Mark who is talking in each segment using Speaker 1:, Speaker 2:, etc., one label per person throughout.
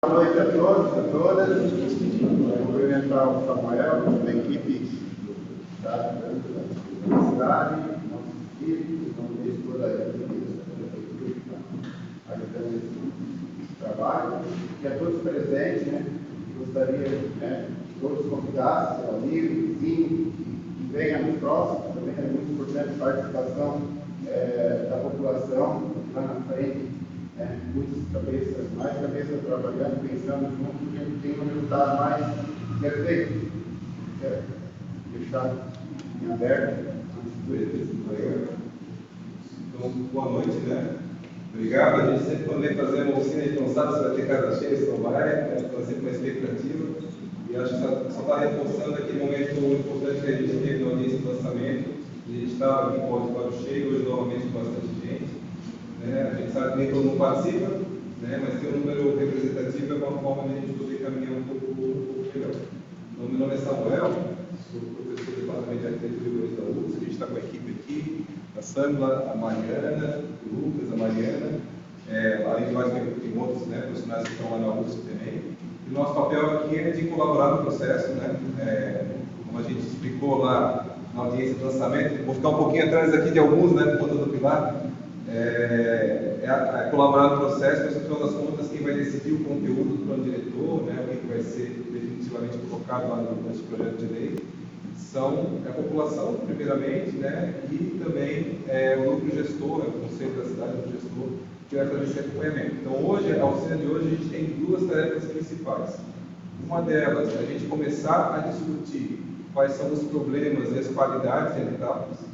Speaker 1: Boa noite a todos e a todas. Cumprimentar o Samuel, da equipe da cidade, nossos filhos, não deixe toda a equipe que está ajudando esse trabalho. E a todos presentes, gostaria que todos convidassem seu amigo, vizinho, que venha nos próximos. Também é muito importante a participação da população lá na frente. Mais cabeças trabalhando, pensando juntos, a gente tem um resultado mais perfeito. Deixar em aberto.
Speaker 2: Então, boa noite, Obrigado. A gente sempre, quando vem fazer uma oficina, a gente não sabe se vai ter casa cheia, se não vai, está sempre uma expectativa. E acho que só está reforçando aquele momento importante que a gente teve na audiência do lançamento. A gente estava aqui com o auditório cheio, hoje novamente com bastante gente. A gente sabe que nem todo mundo participa, mas ter um número representativo é uma forma de a gente poder caminhar um pouco melhor. Então, meu nome é Samuel, sou professor do Departamento de Arquitetura e Urbanismo da UFRGS. A gente está com a equipe aqui, a Sandra, a Mariana, o Lucas, a Mariana, além de nós tem outros profissionais que estão lá na UFRGS também. E o nosso papel aqui é de colaborar no processo, como a gente explicou lá na audiência do lançamento. Vou ficar um pouquinho atrás aqui de alguns, por conta do pilar. Colaborar no processo, mas no final das contas, quem vai decidir o conteúdo do plano diretor, o que vai ser definitivamente colocado lá nesse projeto de lei, são a população, primeiramente, e também o núcleo gestor, o conselho da cidade, o gestor, que vai fazer esse acompanhamento. Então, hoje, a oficina de hoje, a gente tem duas tarefas principais. Uma delas é a gente começar a discutir quais são os problemas e as qualidades evitáveis.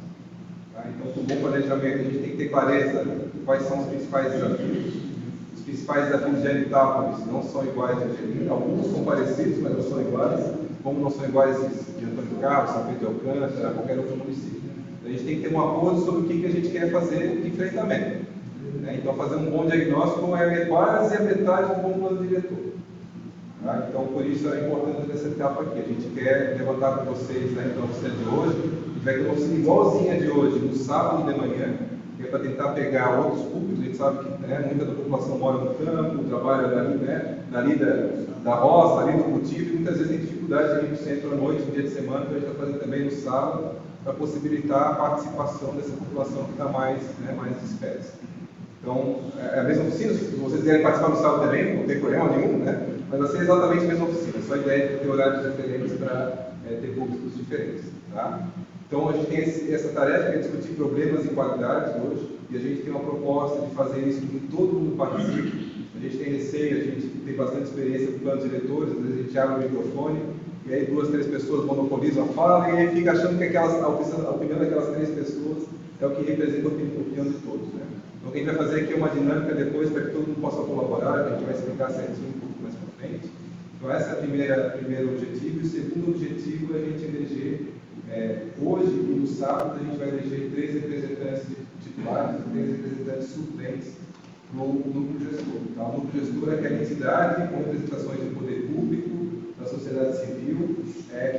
Speaker 2: Então, com o bom planejamento, a gente tem que ter clareza de quais são os principais desafios. Os principais desafios de Anitápolis não são iguais de Angelina. Alguns são parecidos, mas não são iguais. Como não são iguais de Antônio Carlos, São Pedro de Alcântara, qualquer outro município. Então, a gente tem que ter um acordo sobre o que a gente quer fazer de enfrentamento. Então, fazer um bom diagnóstico é quase a metade do bom plano diretor. Então, por isso é importante essa etapa aqui. A gente quer levantar com vocês, então, a oficina de hoje. Vai ter uma oficina igualzinha de hoje, no sábado de manhã, que é para tentar pegar outros públicos. A gente sabe que muita da população mora no campo, trabalha ali da roça, ali do cultivo, e muitas vezes tem dificuldade de ir para o centro à noite, no dia de semana. Então, a gente está fazendo também no sábado, para possibilitar a participação dessa população que está mais dispersa. Então, é a mesma oficina. Se vocês quiserem participar no sábado também, não tem problema nenhum, mas vai ser exatamente a mesma oficina. Só a ideia de ter horários diferentes para ter públicos diferentes. Então, a gente tem essa tarefa que é discutir problemas e qualidades hoje, e a gente tem uma proposta de fazer isso com que todo mundo participe. A gente tem receio, a gente tem bastante experiência com planos diretores, às vezes a gente abre o microfone, e aí 2, 3 pessoas monopolizam a fala, e aí fica achando que a opinião daquelas 3 pessoas é o que representa a opinião de todos. Então, o que a gente vai fazer aqui é uma dinâmica depois para que todo mundo possa colaborar, a gente vai explicar certinho um pouco mais para frente. Então, esse é o primeiro objetivo, e o segundo objetivo é a gente eleger. Hoje e no sábado a gente vai eleger 3 representantes titulares e 3 representantes suplentes no núcleo gestor. O núcleo gestor é aquela entidade com representações do poder público, da sociedade civil,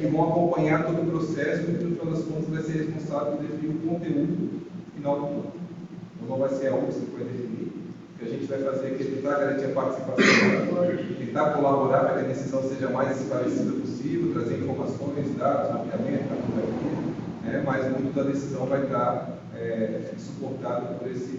Speaker 2: que vão acompanhar todo o processo e, no final das contas, vai ser responsável por definir o conteúdo final do plano. Então, não vai ser a UFRGS que vai definir. O que a gente vai fazer aqui é tentar garantir a participação, tentar colaborar para que a decisão seja mais esclarecida possível, trazer informações, dados, mapeamento, mas muito da decisão vai estar suportada por esse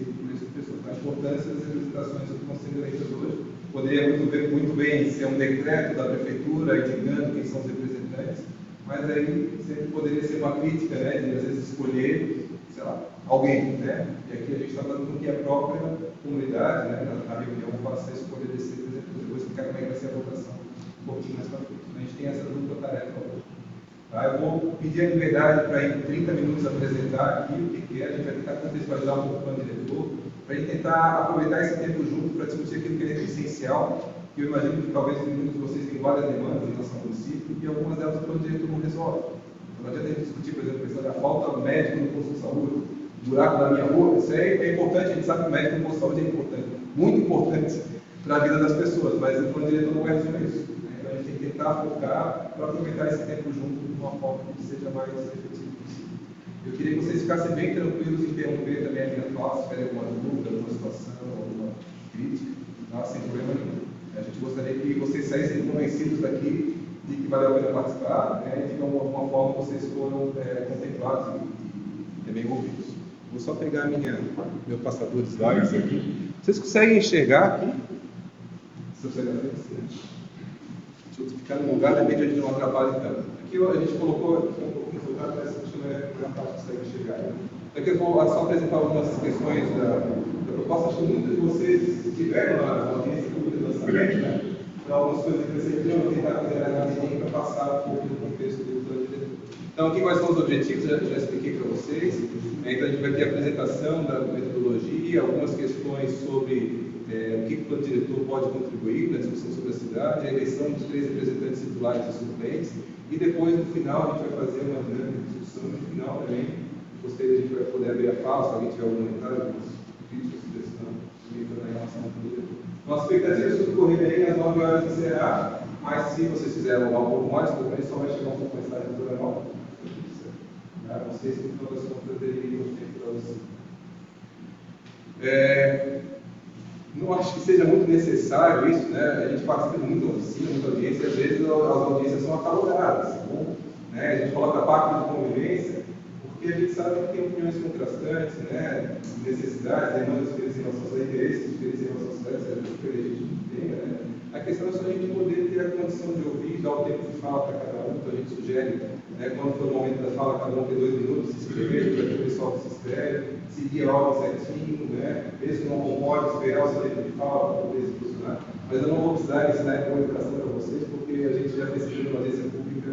Speaker 2: professor. A importância das representações que estão sendo eleitas hoje poderia muito bem ser um decreto da prefeitura indicando quem são os representantes, mas aí sempre poderia ser uma crítica, de às vezes escolher, alguém, E aqui a gente está falando com que a própria comunidade, na reunião, faça a escolha desse representante. Eu vou explicar como é que vai ser a votação um pouquinho mais para frente. A gente tem essa dupla tarefa hoje. Eu vou pedir a liberdade para em 30 minutos apresentar aqui o que é. A gente vai tentar contextualizar um pouco o plano diretor, para a gente tentar aproveitar esse tempo junto para discutir aquilo que é essencial, que eu imagino que talvez muitos de vocês tenham várias demandas em relação ao município, e algumas delas o plano diretor não resolve. Então, não adianta a gente discutir, por exemplo, a questão da falta médica no posto de saúde, buraco da minha rua. Isso aí é importante, a gente sabe que o médico no posto de saúde é importante, muito importante para a vida das pessoas, mas o plano diretor não vai resolver isso. Então, a gente tem que tentar focar para aproveitar esse tempo junto de uma forma que seja mais efetiva possível. Eu queria que vocês ficassem bem tranquilos em interromper também a minha fala, se tiverem alguma dúvida, alguma situação, alguma crítica, sem problema nenhum. A gente gostaria que vocês saíssem convencidos daqui de que valeu a pena participar, né, e de alguma forma vocês foram contemplados e bem ouvidos. Vou só pegar meu passador de slides aqui. Vocês conseguem enxergar aqui? Se você não deixa eu ficar no lugar, de repente a gente não atrapalha tanto. Aqui a gente colocou aqui um pouquinho de lugar, mas acho que não é a parte que consegue enxergar. Aqui eu vou só apresentar algumas questões da proposta. Acho que muitos de vocês tiveram lá na audiência pública do lançamento, né? Então, algumas coisas que vocês viram, eu vou tentar fazer rapidinho para passar um pouco do contexto do plano diretor. Então, aqui quais são os objetivos, já expliquei para vocês. Então, a gente vai ter a apresentação da metodologia, algumas questões sobre o que o plano diretor pode contribuir na discussão sobre a cidade, a eleição dos 3 representantes titulares e suplentes, e depois, no final, a gente vai fazer uma dinâmica de discussão. No final, também, gostei, a gente vai poder abrir a fala, se alguém tiver algum comentário, algumas críticas, sugestão, em relação ao plano diretor. Nossa expectativa é tudo correr bem, às 9 horas encerrar, mas se vocês quiserem alongar um pouco mais, porque só vai chegar um pouco mais tarde do normal. Não sei se no final das contas teria um tempo para você. Não acho que seja muito necessário isso, né? A gente participa de muita oficina, muita audiência, e às vezes as audiências são acaloradas, né? A gente coloca a parte de convivência, porque a gente sabe que tem opiniões contrastantes, né? Necessidades, demandas diferentes em relação aos interesses, diferentes em relação às cidades, é super legítimo que tenha, né? A questão é só a gente poder ter a condição de ouvir, dar o tempo de fala para cada um. Então a gente sugere, né, quando for o momento da fala, cada um tem 2 minutos, se inscrever, para ter o pessoal que se inscreve, seguir a ordem certinho, né? Mesmo que não concorde, esperar o seu tempo de fala para poder se posicionar. Mas eu não vou precisar ensinar comunicação para vocês, porque a gente já pesquisa numa agência pública,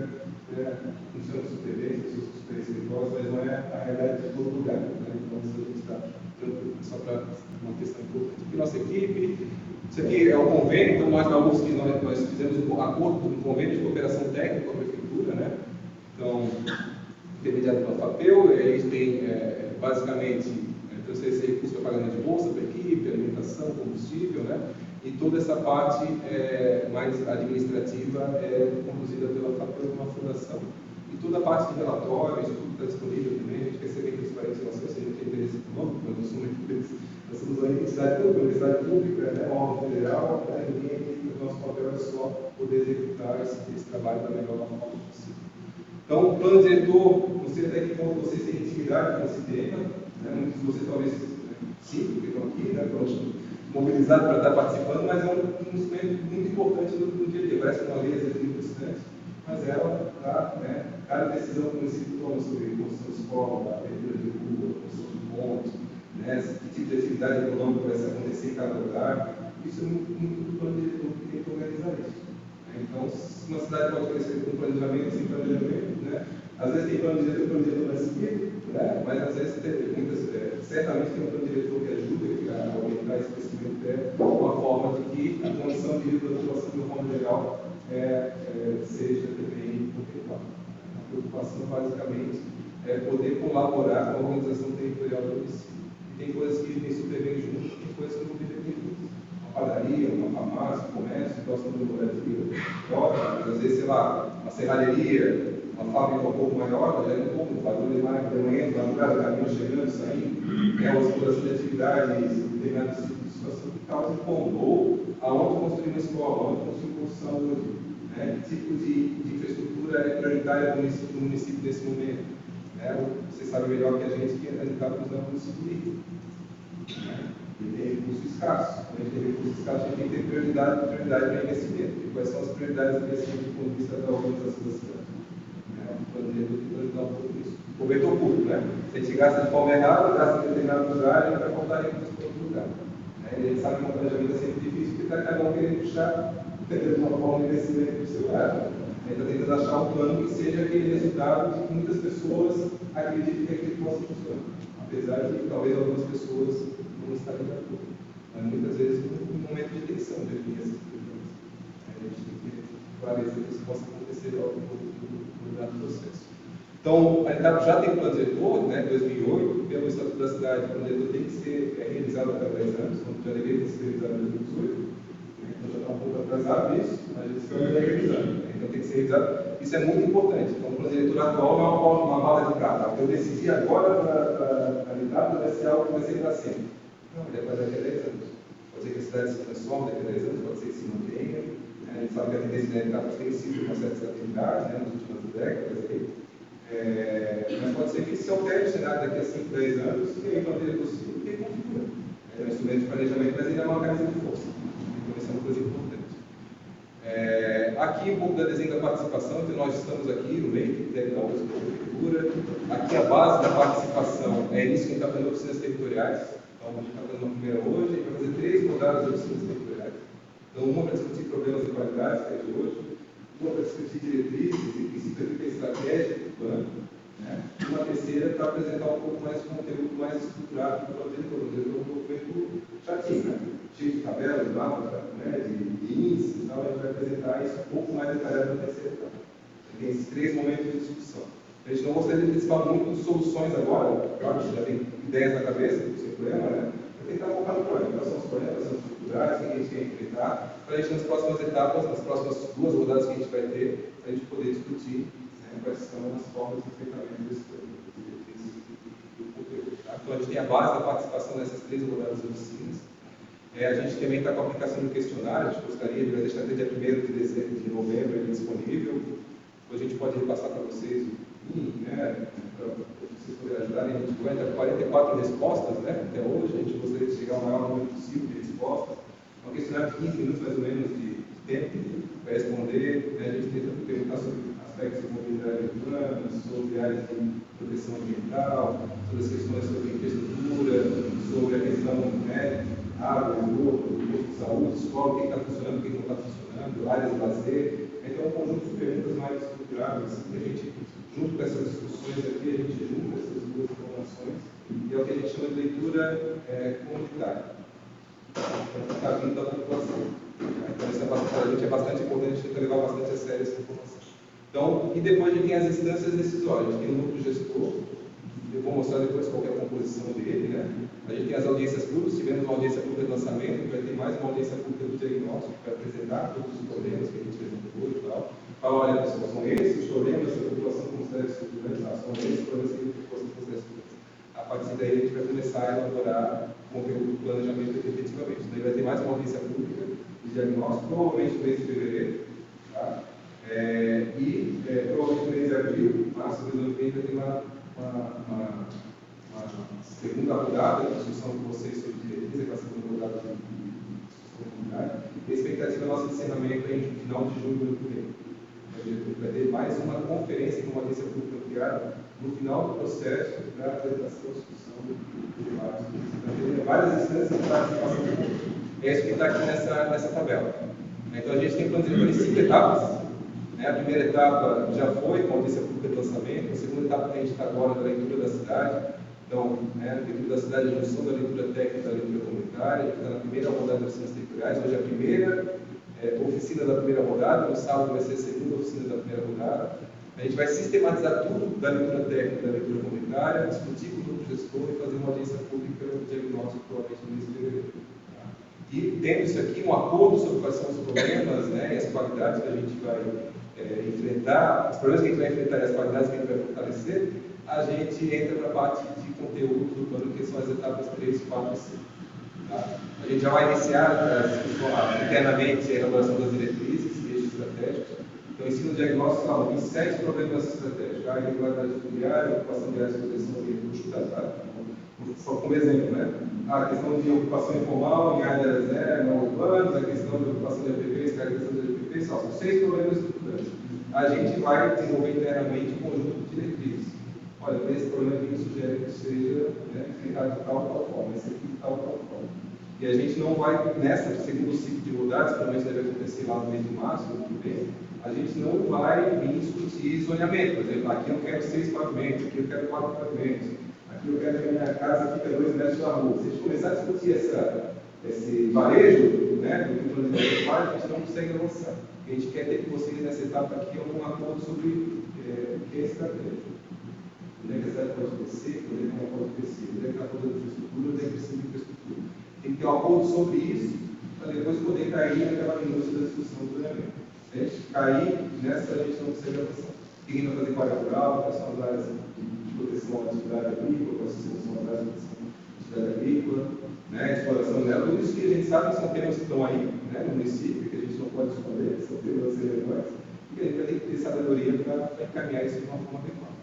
Speaker 2: né, funciona super bem, pessoas super espirituosas, mas não é a realidade de todo lugar, né? Então isso a gente está tranquilo, só para uma questão importante. Aqui nossa equipe. Isso aqui é o convênio, então nós na UFSC nós fizemos um acordo, um convênio de cooperação técnica com a prefeitura, né? Então, intermediado pela FAPEL, a gente tem basicamente transferência de recursos para pagamento de bolsa para a equipe, alimentação, combustível, né? E toda essa parte mais administrativa é conduzida pela FAPEL, uma fundação. E toda a parte de relatórios, tudo está disponível também, a gente quer ser bem transparente em relação a isso, a gente tem interesse econômico, mas não somos interesses. Nós somos uma universidade pública, né, uma órgão federal, né, o nosso papel é só poder executar esse trabalho da melhor forma possível. Então, o plano diretor, não sei até que ponto vocês têm intimidade com esse tema, né, muitos de vocês talvez sim, porque estão aqui, né, mobilizados para estar participando, mas é um instrumento muito importante no dia a dia. Parece uma lei, às vezes, muito distante, mas ela dá, né, cada decisão que o município toma sobre construção de escola, abertura de rua, construção de pontos, né, que tipo de atividade econômica vai acontecer em cada lugar, isso é muito do plano diretor que tem que organizar isso. Né? Então, se uma cidade pode crescer com planejamento, sem planejamento, né? Às vezes tem plano diretor vai seguir, né? Mas às vezes certamente tem um plano diretor que ajuda a aumentar esse crescimento, uma forma de que a condição de vida da população de uma forma geral seja também contemplada. A preocupação basicamente é poder colaborar com a organização territorial do município. Tem coisas que vivem super bem juntos, tem coisas que não vivem bem juntos. Uma padaria, uma farmácia, um comércio, próximo de moradia, mas às vezes, sei lá, uma serralheria, uma fábrica um pouco maior, já é um pouco, barulho mais de manhã, madrugada, caminhão chegando, saindo, uma exploração de atividades, determinados tipos de situação que causam como, ou aonde construir uma escola, aonde construir um posto de saúde, né? Que tipo de infraestrutura é prioritária no município nesse momento. Você sabe melhor que a gente que as etapas não é um município rico. E tem recursos escassos. Quando a gente tem recursos escassos, a gente tem que ter prioridade para investimento. E quais são as prioridades de investimento do ponto de vista da organização da cidade? O plano diretor tem que ajudar um pouco nisso. Cobertor público, né? Se a gente gasta de forma errada, gasta em determinado lugar, a gente vai faltar recursos para outro lugar. E a gente sabe que o planejamento é sempre difícil, porque está cada um querendo puxar, de uma forma de investimento para o seu lado. A gente está tentando achar um plano que seja aquele resultado de que muitas pessoas acreditem que aquilo possa funcionar. Apesar de talvez algumas pessoas não estarem de acordo. Mas muitas vezes um momento de tensão de definir essas questões. A gente tem que esclarecer que isso possa acontecer ao longo do processo. Então, a etapa já tem um plano diretor, né, 2008, pelo Estatuto da Cidade, o plano diretor tem que ser realizado a cada 10 anos, quando já deveria ter sido realizado em 2018. Então já está um pouco atrasado isso, mas a gente está realizando. Então tem que ser realizado. Isso é muito importante. Então o plano diretor atual não é uma bala de prata. O que eu decidi agora para a etapa vai ser algo que vai ser para sempre. Não, ele é para daqui a 10 anos. Pode Pode ser que a cidade se transforme daqui a 10 anos, pode ser que se mantenha. A gente sabe que a tendência da etapa tem sido uma certa estabilidade, né, nas últimas décadas. Mas pode ser que se altere o cenário daqui a 5, 10 anos, e aí manter possível, porque configura. É um instrumento de planejamento, mas ainda é uma camisa de força. Então, isso é uma coisa importante. Aqui um pouco da desenho da participação, então nós estamos aqui no meio do critério da prefeitura. Aqui a base da participação é isso que a gente está fazendo oficinas territoriais. Então a gente está fazendo uma primeira hoje, a gente vai fazer 3 rodadas de oficinas territoriais. Então uma para discutir problemas de qualidade, que é de hoje, uma para discutir diretrizes e princípios de estratégia do plano, né? E uma terceira para apresentar um pouco mais de conteúdo mais estruturado do plano diretor. Um documento chatinho, né? Cheio de tabelas, mapas, né? de índices e tal, a gente vai apresentar isso um pouco mais detalhado na terceira etapa. Tem esses 3 momentos de discussão. A gente não gostaria de participar muito de soluções agora, claro que já tem ideias na cabeça, sem problema, né? Para tentar focar no problema, quais são os problemas, quais são as dificuldades, o que a gente quer enfrentar, para a gente nas próximas etapas, nas próximas 2 rodadas que a gente vai ter, a gente poder discutir, né, quais são as formas de enfrentamento desse problema. Então a gente tem a base da participação nessas 3 rodadas de oficinas. A gente também está com a aplicação do questionário, a gente gostaria de deixar até dia 1º de novembro ele disponível. Depois a gente pode repassar para vocês, né, para vocês poderem ajudar. A gente vai ter 44 respostas, né, até hoje. A gente gostaria de chegar ao maior número possível de respostas. É um questionário de 15 minutos mais ou menos de tempo para responder. Né, a gente tenta perguntar sobre aspectos de mobilidade urbana, sobre áreas de proteção ambiental, sobre as questões sobre infraestrutura, sobre a questão, né, água, esgoto, posto de saúde, escola, o que está funcionando, o que não está funcionando, áreas de lazer. Então, um conjunto de perguntas mais estruturadas, que a gente, junto com essas discussões aqui, a gente junta essas 2 informações, e é o que a gente chama de leitura comunitária. Então, está vindo da população. Então, isso para a gente é bastante importante, a gente tenta levar bastante a sério essa informação. Então, e depois a gente tem as instâncias decisórias, a gente tem o núcleo gestor, eu vou mostrar depois qual é a composição dele, né? A gente tem as audiências públicas, tivemos uma audiência pública de lançamento, vai ter mais uma audiência pública do diagnóstico para apresentar todos os problemas que a gente levantou e tal. Fala, olha pessoal, são esses os problemas que a população considera estruturantes, são esses os problemas que a população considera estruturantes. A partir daí a gente vai começar a elaborar o conteúdo do planejamento efetivamente. Daí vai ter mais uma audiência pública de diagnóstico, provavelmente no mês de fevereiro, tá? Provavelmente no mês de abril, março de 2020, vai ter uma segunda rodada de discussão com vocês sobre diretrizes, aquela segunda rodada de discussão comunitária. E a expectativa do nosso encerramento é em final de julho do ano que vem. Vai ter mais uma conferência com uma audiência pública ampliada no final do processo para a apresentação e discussão do debate. Vai ter várias instâncias de participação do público. É isso que está aqui nessa tabela. Então a gente tem plano diretor em 5 etapas. A primeira etapa já foi com a audiência pública de lançamento, a segunda etapa que a gente está agora da leitura da cidade. Então, a leitura da cidade, a junção da leitura técnica e da leitura comunitária. A gente está na primeira rodada de oficinas territoriais, hoje é a primeira oficina da primeira rodada, no sábado vai ser a segunda oficina da primeira rodada. A gente vai sistematizar tudo da leitura técnica e da leitura comunitária, discutir com o grupo gestor e fazer uma audiência pública de diagnóstico provavelmente no mês de fevereiro. E tendo isso aqui, um acordo sobre quais são os problemas, né, e as qualidades que a gente vai enfrentar, os problemas que a gente vai enfrentar e as qualidades que a gente vai fortalecer, a gente entra para a parte de conteúdo do plano, que são as etapas 3, 4 e 5. Tá? A gente já vai iniciar internamente a elaboração das diretrizes e eixos estratégicos. Então, ensino diagnóstico são em 7 problemas estratégicos: a irregularidade fundiária, ocupação de áreas de proteção ambiental, tá? Só como exemplo, né? A questão de ocupação informal em áreas não urbanas, a questão de ocupação de APPs, caracterização de APPs, são 6 problemas estruturantes. A gente vai desenvolver internamente um conjunto de diretrizes. Olha, esse problema aqui me sugere que seja enfrentado de tal forma, esse aqui de tal forma. E a gente não vai, nessa segundo ciclo de rodadas, provavelmente deve acontecer lá no mês de março, ano que vem, a gente não vai vir discutir zoneamento. Por exemplo, aqui eu quero 6 pavimentos, aqui eu quero 4 pavimentos, aqui eu quero que a minha casa fique a 2 metros da rua. Se a gente começar a discutir esse varejo, né, do que o plano de diretor faz, a gente não consegue avançar. A gente quer ter com vocês nessa etapa aqui um acordo sobre o que é estratégia. Onde é que a cidade pode crescer, onde é que ela pode crescer, onde é que está toda a infraestrutura, onde é que precisa de infraestrutura. Tem que ter um acordo sobre isso, para depois poder cair naquela minúcia da discussão do zoneamento. Se a gente cair nessa, a gente não consegue avançar. O que a gente vai fazer com a área rural, quais são as áreas de proteção à atividade agrícola, quais são as áreas de proteção à atividade agrícola, né, exploração dela, tudo isso que a gente sabe que são temas que estão aí, né, no município, que a gente não pode esconder, são temas relevantes, e que a gente vai ter que ter sabedoria para encaminhar isso de uma forma adequada.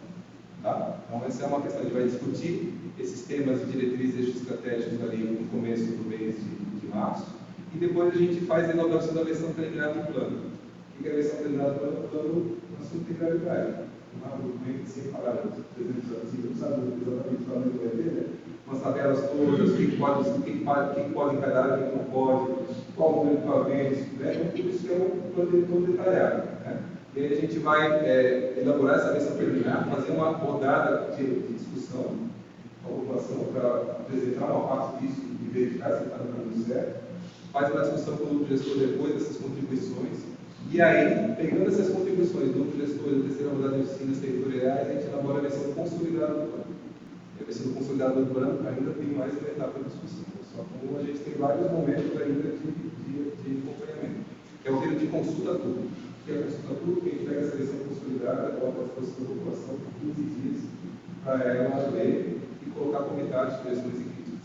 Speaker 2: Tá? Então, essa é uma questão, a gente vai discutir esses temas de diretrizes estratégicos ali no começo do mês de março, e depois a gente faz a elaboração da versão preliminar do plano. O que é a versão preliminar do plano? O plano assunto de gravidade. Um documento sem parâmetros, 300 artigos, não sabe exatamente o tamanho que vai ter, né? Umas tabelas todas, o que pode encadar, o que não pode, qual o número de pavimentos, né? Então, tudo isso é um plano todo detalhado. Né? E aí a gente vai elaborar essa versão preliminar, fazer uma rodada de discussão com a população para apresentar uma parte disso e verificar se está no caminho certo. Faz uma discussão com o grupo gestor depois dessas contribuições. E aí, pegando essas contribuições do grupo gestor da terceira rodada de oficinas territoriais, a gente elabora a versão consolidada do plano. E a versão consolidada do plano ainda tem mais uma etapa de discussão. Só que a gente tem vários momentos ainda de acompanhamento. É o período de consulta pública. Que é a consulta pública, a gente pega essa versão consolidada, coloca à disposição da população por 15 dias para ela ler e colocar comentários, sugestões e críticas.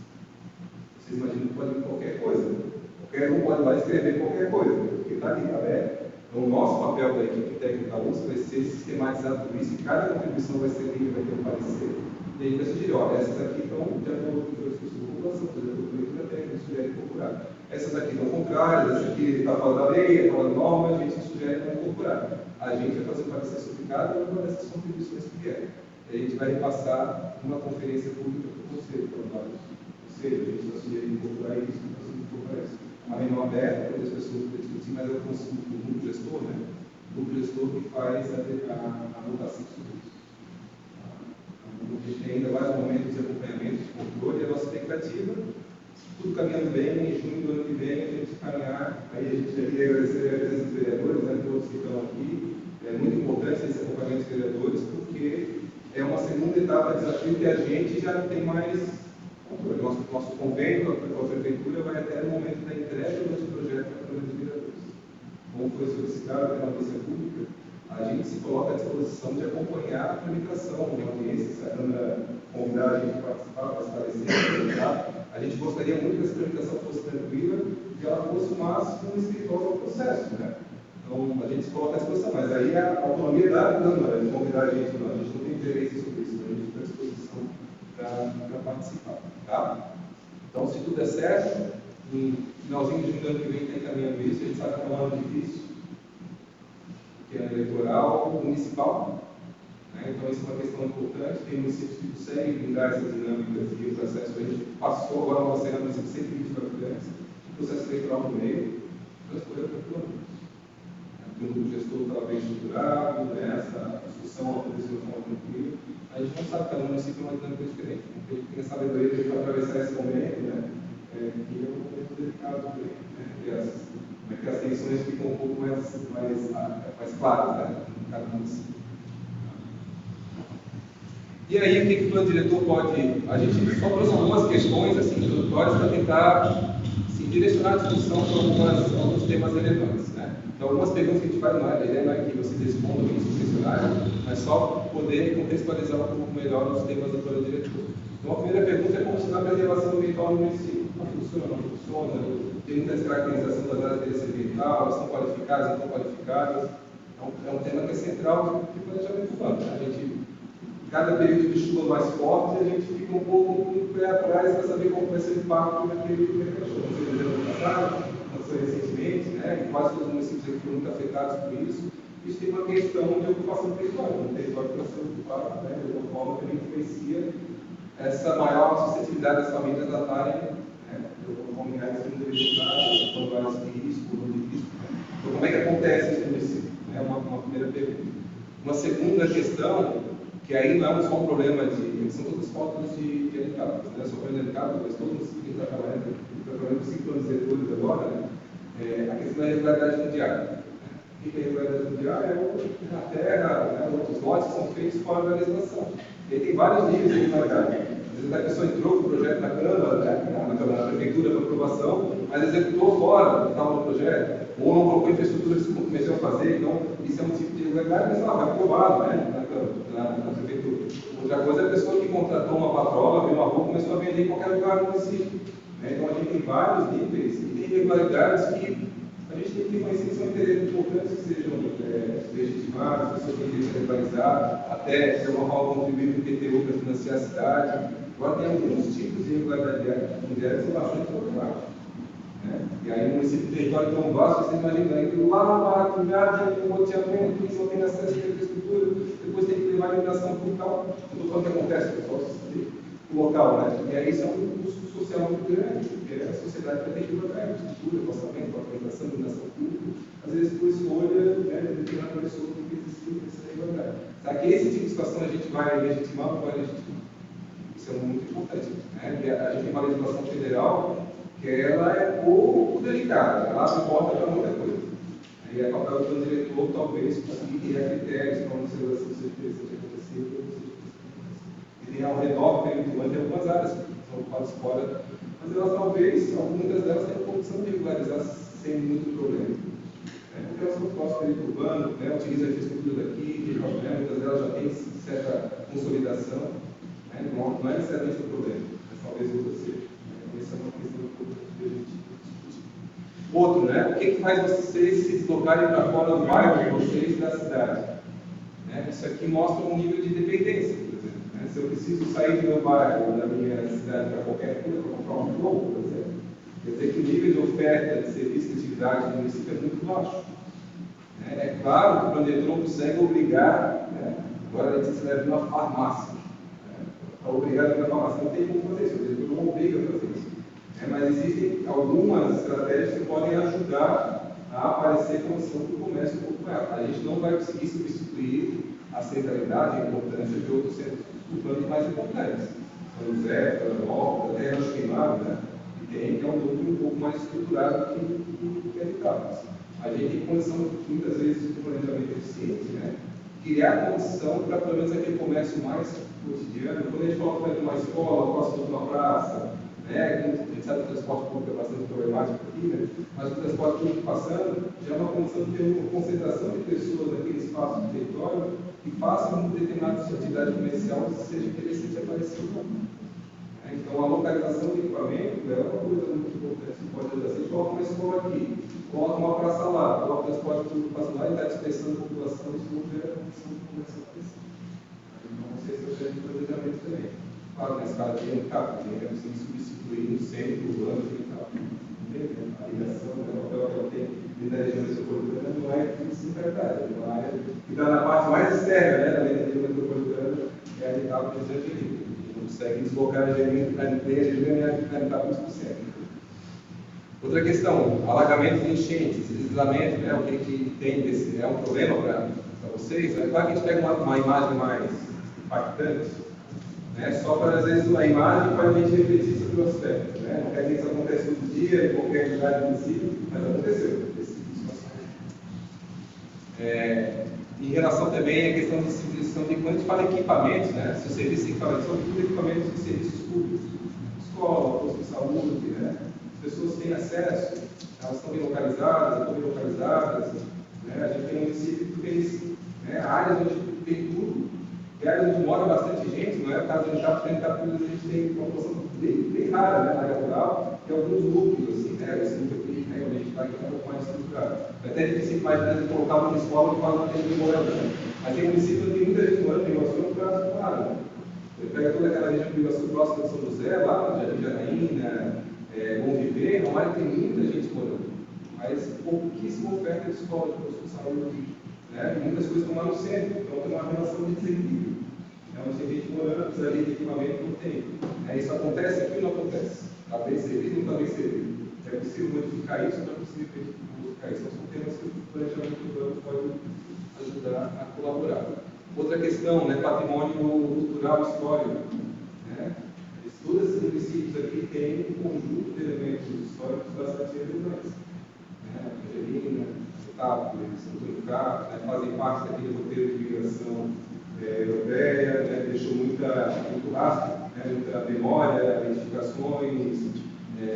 Speaker 2: Vocês imaginam que pode vir qualquer coisa. Qualquer um pode lá escrever qualquer coisa, porque está ali, está aberto. Então, o nosso papel da equipe técnica da USP vai ser sistematizar tudo isso, e cada contribuição vai ser livre, vai ter um parecer, e aí vai sugerir, olha, essas aqui estão de acordo com o discurso da população, de acordo com a leitura técnica, sugere incorporar. Essas aqui estão contrárias, essa aqui está fora da lei, está fora da norma, a gente sugere não incorporar. A gente vai fazer um parecer sobre cada uma dessas contribuições que vierem. E a gente vai repassar uma conferência pública para o Conselho, para vários conselhos, a gente vai sugerir incorporar isso, não vai incorporar isso. A reunião aberta, para as pessoas poderem discutir, mas é o grupo gestor, né? O grupo gestor que faz a votação sobre isso. A gente tem ainda vários momentos de acompanhamento, de controle, e a nossa expectativa, tudo caminhando bem, em junho do ano que vem, a gente caminhar, aí a gente queria agradecer a presença dos vereadores, né, todos que estão aqui, é muito importante esse acompanhamento dos vereadores, porque é uma segunda etapa de desafio que a gente já não tem mais. Nosso convênio com a prefeitura vai até no momento da entrega do projeto para a Câmara de Vereadores. Como foi solicitado pela audiência pública, a gente se coloca à disposição de acompanhar a tramitação, uma audiência, se a Câmara convidar a gente a participar, para esclarecer, a gente gostaria muito que essa tramitação fosse tranquila e que ela fosse o máximo espirituosa ao processo. Né? Então, a gente se coloca à disposição, mas aí a autonomia da Câmara de convidar a gente não tem interesse sobre isso, a gente está à disposição para participar. Tá? Então, se tudo der certo, no finalzinho de junho do ano que vem está encaminhando isso, a gente sabe que é um ano difícil, que é eleitoral municipal, né? Então isso é uma questão importante, tem municípios que conseguem blindar essas dinâmicas e o processo, a gente passou agora uma cena no município 120 habitantes, o processo eleitoral no meio, transcorreu tranquilamente. O grupo gestor estava bem estruturado, né? Essa discussão aconteceu de forma tranquila. A gente não sabe que cada município é uma dinâmica diferente, porque a gente tem a sabedoria de atravessar esse momento, né? E é um momento delicado também, né? Como é que as tensões ficam um pouco mais claras, né? Em cada município. E aí, o que o plano diretor pode... A gente só trouxe algumas questões assim, introdutórias para tentar direcionar a discussão para alguns temas relevantes. Né? Então, algumas perguntas que a gente faz, a ideia não é que vocês respondam isso no questionário, mas só poder contextualizar um pouco melhor os temas do plano diretor. Então, a primeira pergunta é como se dá a preservação ambiental no município. Não funciona, não funciona, tem muita descaracterização das áreas de interesse ambiental, elas estão qualificadas, não estão qualificadas. Então, é um tema que é central de planejamento urbano. Né? A gente, cada período de chuva mais forte, a gente fica um pouco com o pé atrás para saber qual vai ser o impacto naquela chuva. Não sei, no ano passado, aconteceu recentemente, né? Quase todos os municípios aqui foram muito afetados por isso. Isso tem uma questão de ocupação do território. O território que vai ser ocupado, né, de alguma forma, também influencia essa maior suscetibilidade das famílias a estarem, né, de alguma forma, em áreas que não deveriam estar, quando áreas de risco, ou de risco. Né? Então, como é que acontece isso no município? É uma primeira pergunta. Uma segunda questão, que aí não é só um problema são todas fotos de helicópteros, né? Só para helicópteros, mas todo mundo que está trabalhando com 5 anos diretores agora, né? A questão da regularidade fundiária. O que é regularidade fundiária? É a terra, né? Outros lotes que são feitos fora da legislação. E aí tem vários níveis de regularidade. Às vezes a pessoa entrou com o projeto na Câmara, né? na Prefeitura para aprovação, mas executou fora do que estava no projeto, ou não colocou infraestrutura que se comprometeu a fazer. Então, isso é um tipo de irregularidade, mas vai aprovado, né? Na Prefeitura. Outra coisa é a pessoa que contratou uma patrola, abriu uma rua e começou a vender em qualquer lugar do município. né? Então a gente tem vários níveis e tem irregularidades que a gente tem que reconhecer que são interesses importantes que sejam legitimados, pessoas têm que regularizar, até de alguma forma contribuir para o PTU para financiar a cidade. Agora tem alguns tipos de irregularidades que são bastante problemáticos. E aí o município de território tão vasto, vocês imaginam, aí lá no Maracanã tem um loteamento, que não tem acesso à infraestrutura, depois tem que levar a iluminação pública. Eu estou falando o que acontece, pessoal, o local, né? E aí isso é um custo social muito grande, porque a sociedade vai ter que levar a infraestrutura, orçamento, organização, iluminação pública, às vezes por escolha, né, de determinada pessoa que existe essa irregularidade. Será que esse tipo de situação a gente vai legitimar ou não vai legitimar? Isso é muito importante, né? E a gente tem uma legislação federal que ela é pouco delicada, ela abre porta para muita coisa. Aí é papel do plano diretor, talvez, conseguir criar critérios para uma celebração seja interessante acontecer ou não seja interessante. E tem ao redor, tem algumas áreas que são ocupadas fora, mas elas talvez, muitas delas têm a condição de regularizar sem muito problema. Porque elas são próximas do período urbano, né, utilizam a infraestrutura daqui, muitas delas já têm certa consolidação, né, não é necessariamente um problema, mas talvez outras sejam. Essa é uma questão que a gente discutir. Outro, né? O que faz vocês se deslocarem para fora do bairro de vocês e da cidade? Né? Isso aqui mostra um nível de dependência, por exemplo. Né? Se eu preciso sair do meu bairro ou da minha cidade para qualquer coisa, para comprar um jogo, por exemplo, quer dizer que o nível de oferta de serviço e atividade do município é muito baixo. Né? É claro que o plano diretor não consegue obrigar, né? Agora a gente se leva uma farmácia. Para obrigar a farmácia, não tem como fazer isso, o diretor não obriga a fazer isso. Mas existem algumas estratégias que podem ajudar a aparecer condição para o comércio popular. A gente não vai conseguir substituir a centralidade e a importância de outros centros urbanos mais importantes. São José, Florianópolis, até Rancho Queimado, né? Que tem, que é um núcleo um pouco mais estruturado que Evitápolis. A gente tem condição, muitas vezes, de planejamento eficiente, né? Criar condição para, pelo menos, aquele comércio mais cotidiano. Quando a gente coloca uma escola, próximo de uma praça, né? A gente sabe que o transporte público é bastante problemático aqui, né? Mas o transporte público passando já é uma condição de ter uma concentração de pessoas naquele espaço do território que façam determinada atividade comercial seja interessante aparecer ou não. Então, a localização de equipamento é uma coisa muito importante que pode ajudar. Se a gente coloca uma escola aqui, coloca uma praça lá, coloca o transporte público passa lá e está dispersando a população, isso não gera condição de começar a crescer. Então, não sei se eu tenho de planejamento também. Claro, na escala de mercado, a gente é possível substituir no centro urbano e tal. A ligação, o papel que ela tem dentro da região metropolitana não é isso, verdade. É uma área que está na parte mais externa, né, da região metropolitana, é a etapa de Janjeri. Consegue deslocar a energia por cento. Outra questão, alagamentos e enchentes, deslizamento, né? O que tem desse, é um problema para vocês? É claro que a gente pega uma imagem mais impactante, né? Só para, às vezes, a imagem para a gente refletir sobre o aspecto, né? Não quer dizer que isso acontece todo dia, em qualquer lugar do município, mas aconteceu, esse tipo de situação. Em relação também à questão de distribuição de quando a gente fala equipamentos, né? Se o serviço de equipamentos são tudo equipamentos de serviços públicos, escola, posto de saúde, né? As pessoas têm acesso, elas estão bem localizadas, estão bem localizadas, né? A gente tem um município que tem, né, áreas onde tem tudo, e áreas onde mora bastante gente, não é o caso de Itapúlio, a gente tem uma população bem rara, né, na área rural, e alguns núcleos, assim, né? Esse núcleo aqui, realmente está aqui um pouco mais estruturado. É até difícil imaginar de colocar uma escola que faz uma gente morando, né? Mas tem município onde tem muita gente morando, tem relação para a área. Você pega toda aquela região de Iguaçu próxima de São José, lá, Jardim Janaína, Bom Viver, é uma área que tem muita gente morando. Mas pouquíssima oferta de escola, de posto de saúde, né? E muitas coisas estão lá no centro, então tem uma relação de desequilíbrio. Onde tem gente morando, precisaria de equipamento, não tem. Isso acontece aqui ou não acontece? Está bem servido ou não está bem servido? É possível modificar isso ou não é possível modificar isso? Então, são temas que o planejamento urbano pode ajudar a colaborar. Outra questão, né, patrimônio cultural histórico. Né? Todos esses municípios aqui têm um conjunto de elementos históricos bastante relevantes. Angelina, Evitápolis, Antônio Carlos, né, fazem parte daquele roteiro de migração europeia, né, deixou muito rastro, né, muita memória, identificações,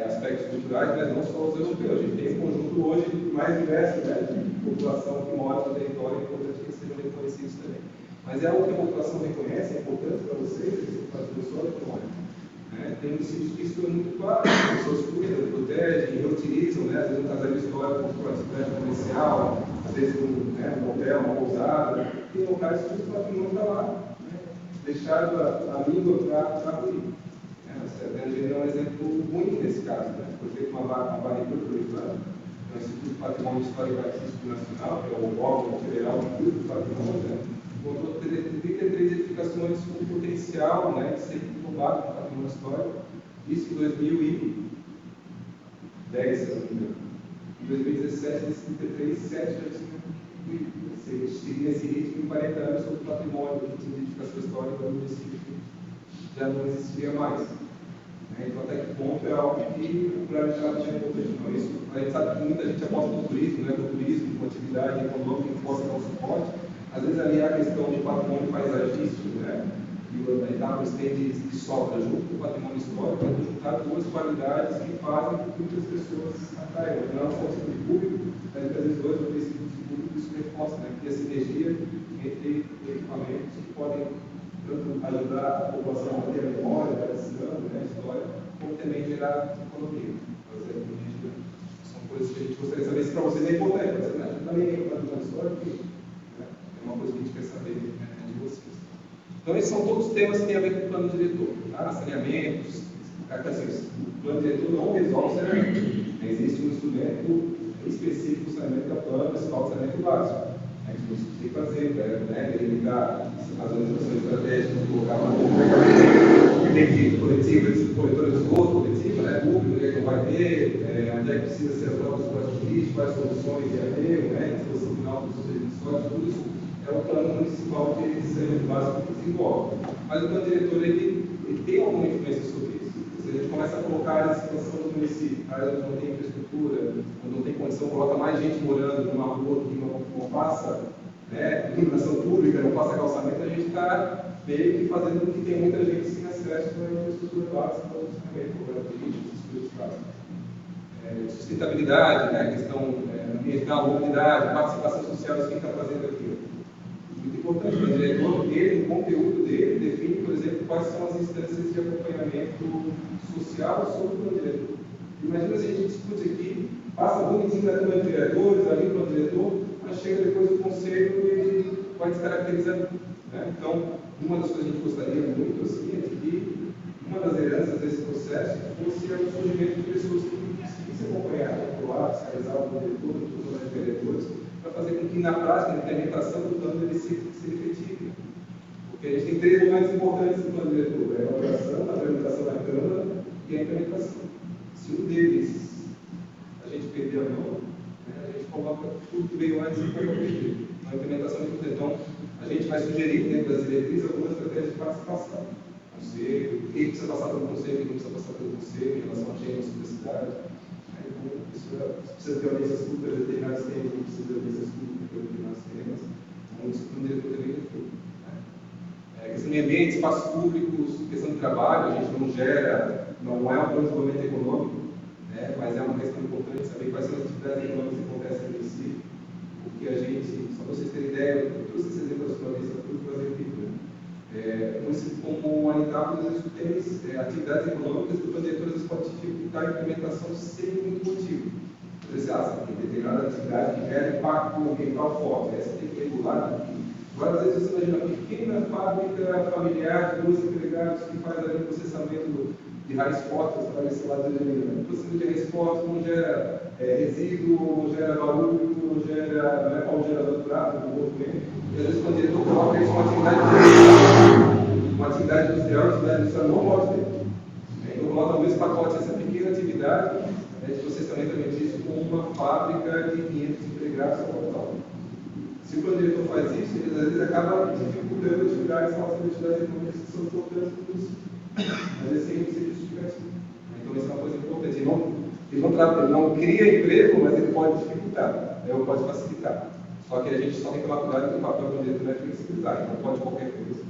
Speaker 2: aspectos culturais, mas não só os europeus. A gente tem um conjunto hoje mais diverso, né, de população que mora no território, é importante que eles sejam reconhecidos também. Mas é algo que a população reconhece, é importante para vocês, esse patrimônio histórico, não é? Né? Tem municípios que isso é muito claro, as pessoas cuidam, protegem, reutilizam, né? Às vezes um casamento histórico, um atividade comercial, às vezes um hotel, uma pousada, tem locais que o patrimônio está lá, né? Deixado a língua para ruir. A Grande é um exemplo ruim nesse caso, né? Foi feita uma varredura por Ivan, o Instituto de Patrimônio Histórico e Artístico Nacional, que é o órgão federal que cuida do patrimônio, né? Encontrou 33 edificações com potencial, né, de ser tombado no patrimônio histórico, isso em 2010, se não me engano. Em 2017, desses 33, 7 já tinham incluído. Seguiria esse ritmo em 40 anos sobre o patrimônio que tinha edificação histórica do município, já não existiria mais. Então, até que ponto é algo que o planejamento é importante. Então, isso, a gente sabe que muita gente aposta no turismo, né, no turismo, com atividade econômica que possa dar um suporte. Às vezes, ali a questão de patrimônio paisagístico, né, e a etapa estende de sobra junto com o patrimônio histórico, para juntar duas qualidades que fazem com que muitas pessoas atraiam. Não só o setor público, mas às vezes dois ou três serviços públicos, isso reforça, né, que a sinergia entre equipamentos que podem tanto ajudar a população a ter a memória, a tradição, né, a história, como também gerar economia. São coisas que a gente gostaria de saber se para vocês é importante. Mas também é importante a história, porque é uma coisa que a gente quer saber, né, de vocês. Então, esses são todos os temas que têm a ver com o plano diretor. Tá? Saneamentos, o plano diretor não resolve saneamento. Existe um instrumento específico do saneamento da plano, principal do saneamento básico. A gente tem que fazer, né, delimitar as organizações estratégicas, colocar uma rede coletiva, coletora de esgoto, coletiva, né, público, onde é que não vai ter, onde é que precisa ser as novas projetos turísticos, quais soluções de aterro, né, disposição final dos serviços, tudo isso é o plano municipal de saneamento básico que desenvolve. Mas o plano diretor, ele tem alguma influência sobre isso. Se a gente começa a colocar a situação do município, áreas onde não tem infraestrutura, onde não tem condição, coloca mais gente morando numa rua que não passa, né, iluminação pública, não passa calçamento, a gente está meio que fazendo com que tenha muita gente sem acesso à infraestrutura básica, ao saneamento, ao turístico, essas coisas básicas. Sustentabilidade, né, questão ambiental, mobilidade, participação social, isso que está fazendo aqui. Muito importante, o diretor, ele, no conteúdo dele, define, por exemplo, quais são as instâncias de acompanhamento social sobre o plano diretor. Imagina se a gente discute aqui, passa bonitinho da Câmara de Vereadores, ali o plano diretor, mas chega depois do Conselho e ele vai descaracterizando. Né? Então, uma das coisas que a gente gostaria muito assim, é de que uma das heranças desse processo fosse o surgimento de pessoas que conseguissem acompanhar, controlar, fiscalizar o plano diretor, os funcionários de vereadores, para fazer com que na prática, na implementação do plano, ele se efetive. Porque a gente tem três momentos importantes do plano diretor: a elaboração, a apresentação da Câmara e a implementação. Se um deles a gente perder a mão, né, a gente coloca tudo que veio antes e para perder. A implementação de tudo. Então, a gente vai sugerir dentro das diretrizes algumas estratégias de participação. Conselho, o que precisa passar pelo conselho, o que não precisa passar pelo conselho, em relação a gênero, diversidade. Precisa ter audiências públicas de determinados temas, não precisa ter audiências públicas de determinados temas. Então, isso o diretor deveria ter. Questão de ambiente, espaços públicos, questão de trabalho, a gente não gera, não é um plano de desenvolvimento econômico, né, mas é uma questão importante saber quais são as atividades econômicas que acontecem no município, porque a gente, só para vocês terem ideia, eu trouxe esse exemplo da sua lista para o Brasil Vivo. Um município como Anitápolis, tem atividades econômicas que o plano diretor pode dificultar a implementação sem muito motivo. Por exemplo, tem determinada atividade que gera impacto ambiental forte, essa tem que regular. Agora, às vezes, você imagina uma pequena fábrica familiar de 2 empregados que faz ali o processamento de raiz fortes para esse lado de janeiro. O processamento de raiz fortes não gera resíduo, não gera barulho, não é para um gerador de prato, do outro bem. E às vezes, quando o diretor coloca isso uma atividade industrial, a atividade industrial não pode ter. Então, coloca no mesmo pacote essa pequena atividade de processamento alimentício com uma fábrica de 500 empregados total. Se o plano diretor faz isso, ele às vezes acaba dificultando atividades, nossas atividades econômicas que são importantes para o município. Mas esse tem que ser justificativo. Então, isso é uma coisa importante. Ele não cria emprego, mas ele pode dificultar, ou pode facilitar. Só que a gente só tem que tomar cuidado que o papel do diretor é flexibilizar, então pode qualquer coisa.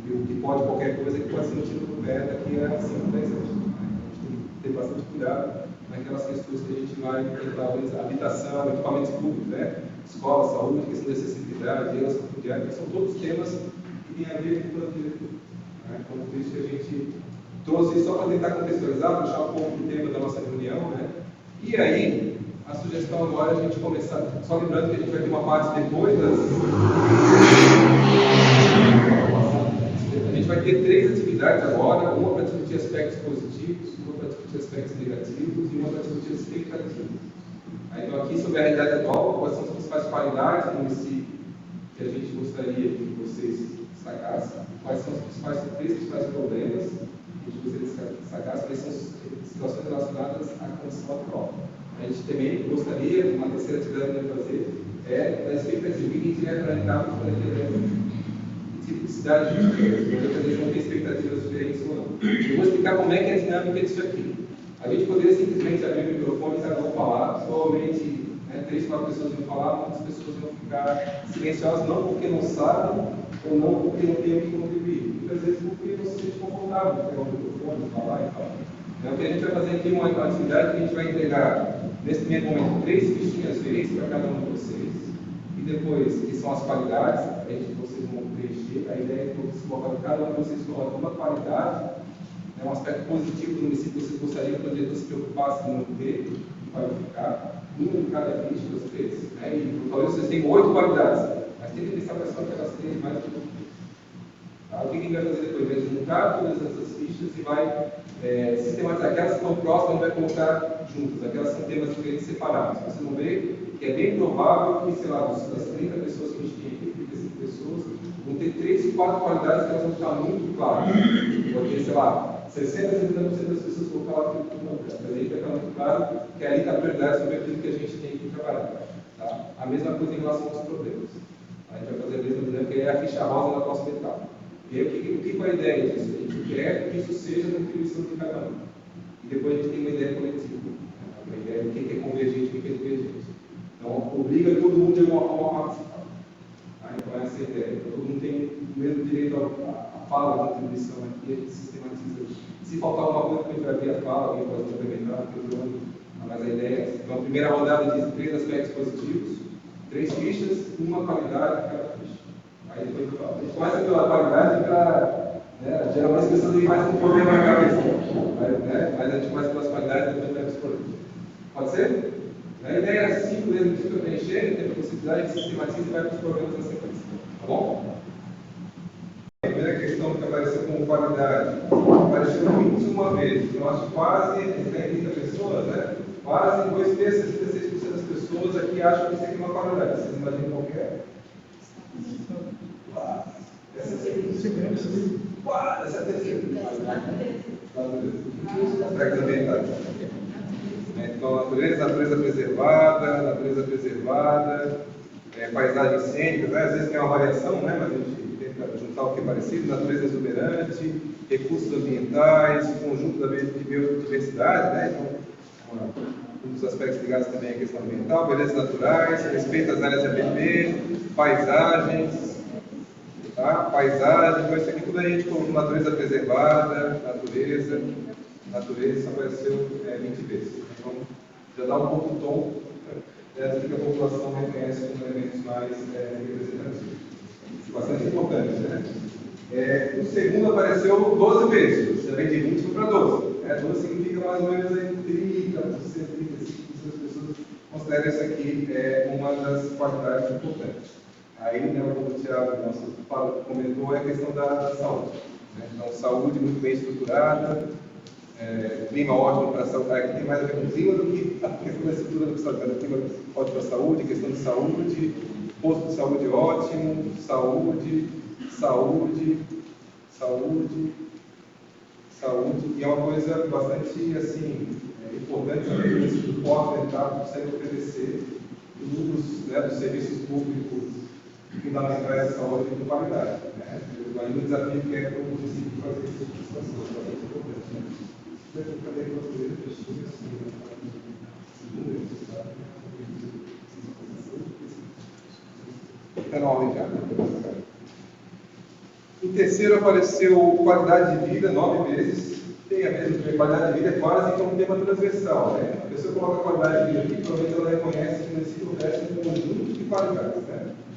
Speaker 2: E o que pode qualquer coisa é que pode ser um tiro no pé daqui a 5, 10 anos. Então, a gente tem que ter bastante cuidado naquelas questões que a gente vai tentar, habitação, equipamentos públicos, né? Escola, saúde, questão de acessibilidade, elas fundiárias, são todos temas que têm a ver com o plano diretor. Né? Então, por isso que a gente Trouxe só para tentar contextualizar, puxar um pouco do tema da nossa reunião, né? E aí, a sugestão agora é a gente começar, só lembrando que a gente vai ter uma parte depois das... A gente vai ter 3 atividades agora, uma para discutir aspectos positivos, uma para discutir aspectos negativos e uma para discutir expectativas. Então aqui sobre a realidade atual, quais são as principais qualidades do município que a gente gostaria que vocês destacassem, quais são os 3 principais problemas que a gente gostaria de destacar, quais são as situações relacionadas à condição atual. A gente também gostaria, uma terceira atividade que vai fazer, é da expectativa. O que a gente vai para entrar para que tipo de cidade a gente quer, muitas vezes não tem expectativas diferentes ou não. Eu vou explicar como é que é a dinâmica disso aqui. A gente poderia simplesmente abrir o microfone e cada um falar, provavelmente 3, 4 pessoas iam falar, muitas pessoas iam ficar silenciosas, não porque não sabem, ou não porque não tem o que contribuir. Muitas vezes porque não se sente confortável de pegar o microfone, falar e tal. Então, o que a gente vai fazer aqui é uma atividade que a gente vai entregar, nesse primeiro momento, 3 fichinhas verdes para cada um de vocês, e depois, que são as qualidades, vocês vão preencher. A ideia é que vocês colocam, cada um de vocês coloca uma qualidade, um aspecto positivo do município que vocês gostariam que o diretor se preocupasse em não ter, e qualificar, uma de cada ficha das 3. E talvez vocês tenham 8 qualidades, mas tem que pensar quais são aquelas 3 mais importantes. Tá? O que a gente vai fazer depois? Vai juntar todas essas fichas e vai sistematizar. Aquelas que estão próximas, a gente vai colocar juntas, aquelas são temas diferentes separados. Vocês vão ver que é bem provável que, sei lá, das 30 pessoas que a gente tem aqui, 35 pessoas, vão ter 3, 4 qualidades que elas vão ficar muito claras. Porque, sei lá, 60%, 70% das pessoas vão falar que não, mas aí vai ficar muito claro que ali está a prioridade sobre aquilo que a gente tem que trabalhar. Tá? A mesma coisa em relação aos problemas. A gente vai fazer a mesma dinâmica, que é a ficha rosa na próxima etapa. E aí, o que é a ideia disso? A gente quer que isso seja a contribuição de cada um. E depois a gente tem uma ideia coletiva. Uma ideia do que é convergente e o que é divergente. Então, obriga todo mundo de alguma forma a participar. Então, essa é a ideia. Então, todo mundo tem o mesmo direito à fala, à contribuição aqui, a gente sistematiza. Se faltar alguma coisa, a gente vai ver a fala, alguém pode complementar, mas a ideia é essa. Então, a primeira rodada diz 3 aspectos positivos, 3 fichas, uma qualidade de cada ficha. Aí depois a gente começa pela qualidade para. Geralmente as pessoas têm mais um problema na cabeça. Mas a gente começa pelas qualidades e depois vai para os problemas. Pode ser? A ideia é simples mesmo, fica preencher, tem possibilidade de sistematiza e vai para os problemas na sequência. Tá bom? A primeira questão que apareceu como qualidade apareceu 21 vezes. Então, acho que quase 30 pessoas, né? Quase 2 terços, 66% das pessoas aqui acham que isso aqui é uma qualidade. Vocês imaginam qual que é? Essa é a terceira. Aspectos ambientais. Então, natureza preservada, paisagens cênicas, às vezes tem uma variação, mas a gente tenta juntar o que é parecido, natureza exuberante, recursos ambientais, conjunto da biodiversidade, então, um dos aspectos ligados também à questão ambiental, belezas naturais, respeito às áreas ABP, paisagens, tá? Paisagem, então isso aqui tudo a gente colocou natureza preservada, natureza, isso apareceu 20 vezes. Então, já dá um pouco o tom do que a população reconhece como elementos mais representativos. Bastante importante, né? O segundo apareceu 12 vezes, já vem de 20 para 12. 12 significa mais ou menos entre 30%, 35% das pessoas consideram isso aqui uma das qualidades importantes. Aí, como o Thiago, nosso Paulo, comentou, é a questão da saúde. Então, saúde muito bem estruturada, clima ótimo para a saúde. Aqui tem mais a ver com o clima do que a questão da estrutura do saúde. Clima ótimo para a saúde, questão de saúde, posto de saúde ótimo, saúde, e é uma coisa bastante assim, importante também nesse suporte dentário que consegue oferecer dos serviços públicos fundamentais de saúde de qualidade. Aí o desafio que é para o município fazer esse tipo de situação, é bastante importante. Está na ordem já. Em terceiro apareceu qualidade de vida, 9 vezes. Tem a mesma qualidade de vida, é quase que um tema transversal. A pessoa coloca a qualidade de vida aqui, provavelmente ela reconhece que o município oferece um conjunto de qualidades.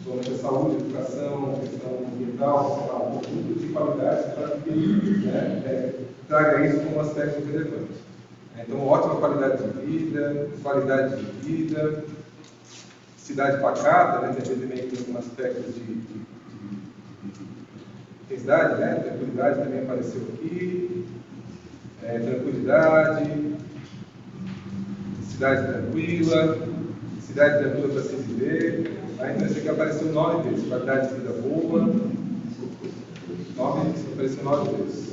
Speaker 2: principalmente a saúde, a educação, a questão ambiental, sei lá, um conjunto de qualidades para que traga isso como aspecto relevante. Então, ótima qualidade de vida, cidade pacata, né, também tem um aspecto de intensidade, né, tranquilidade também apareceu aqui, tranquilidade, cidade tranquila para se viver. Então, esse aqui apareceu 9 vezes, qualidade de vida boa, apareceu 9 vezes.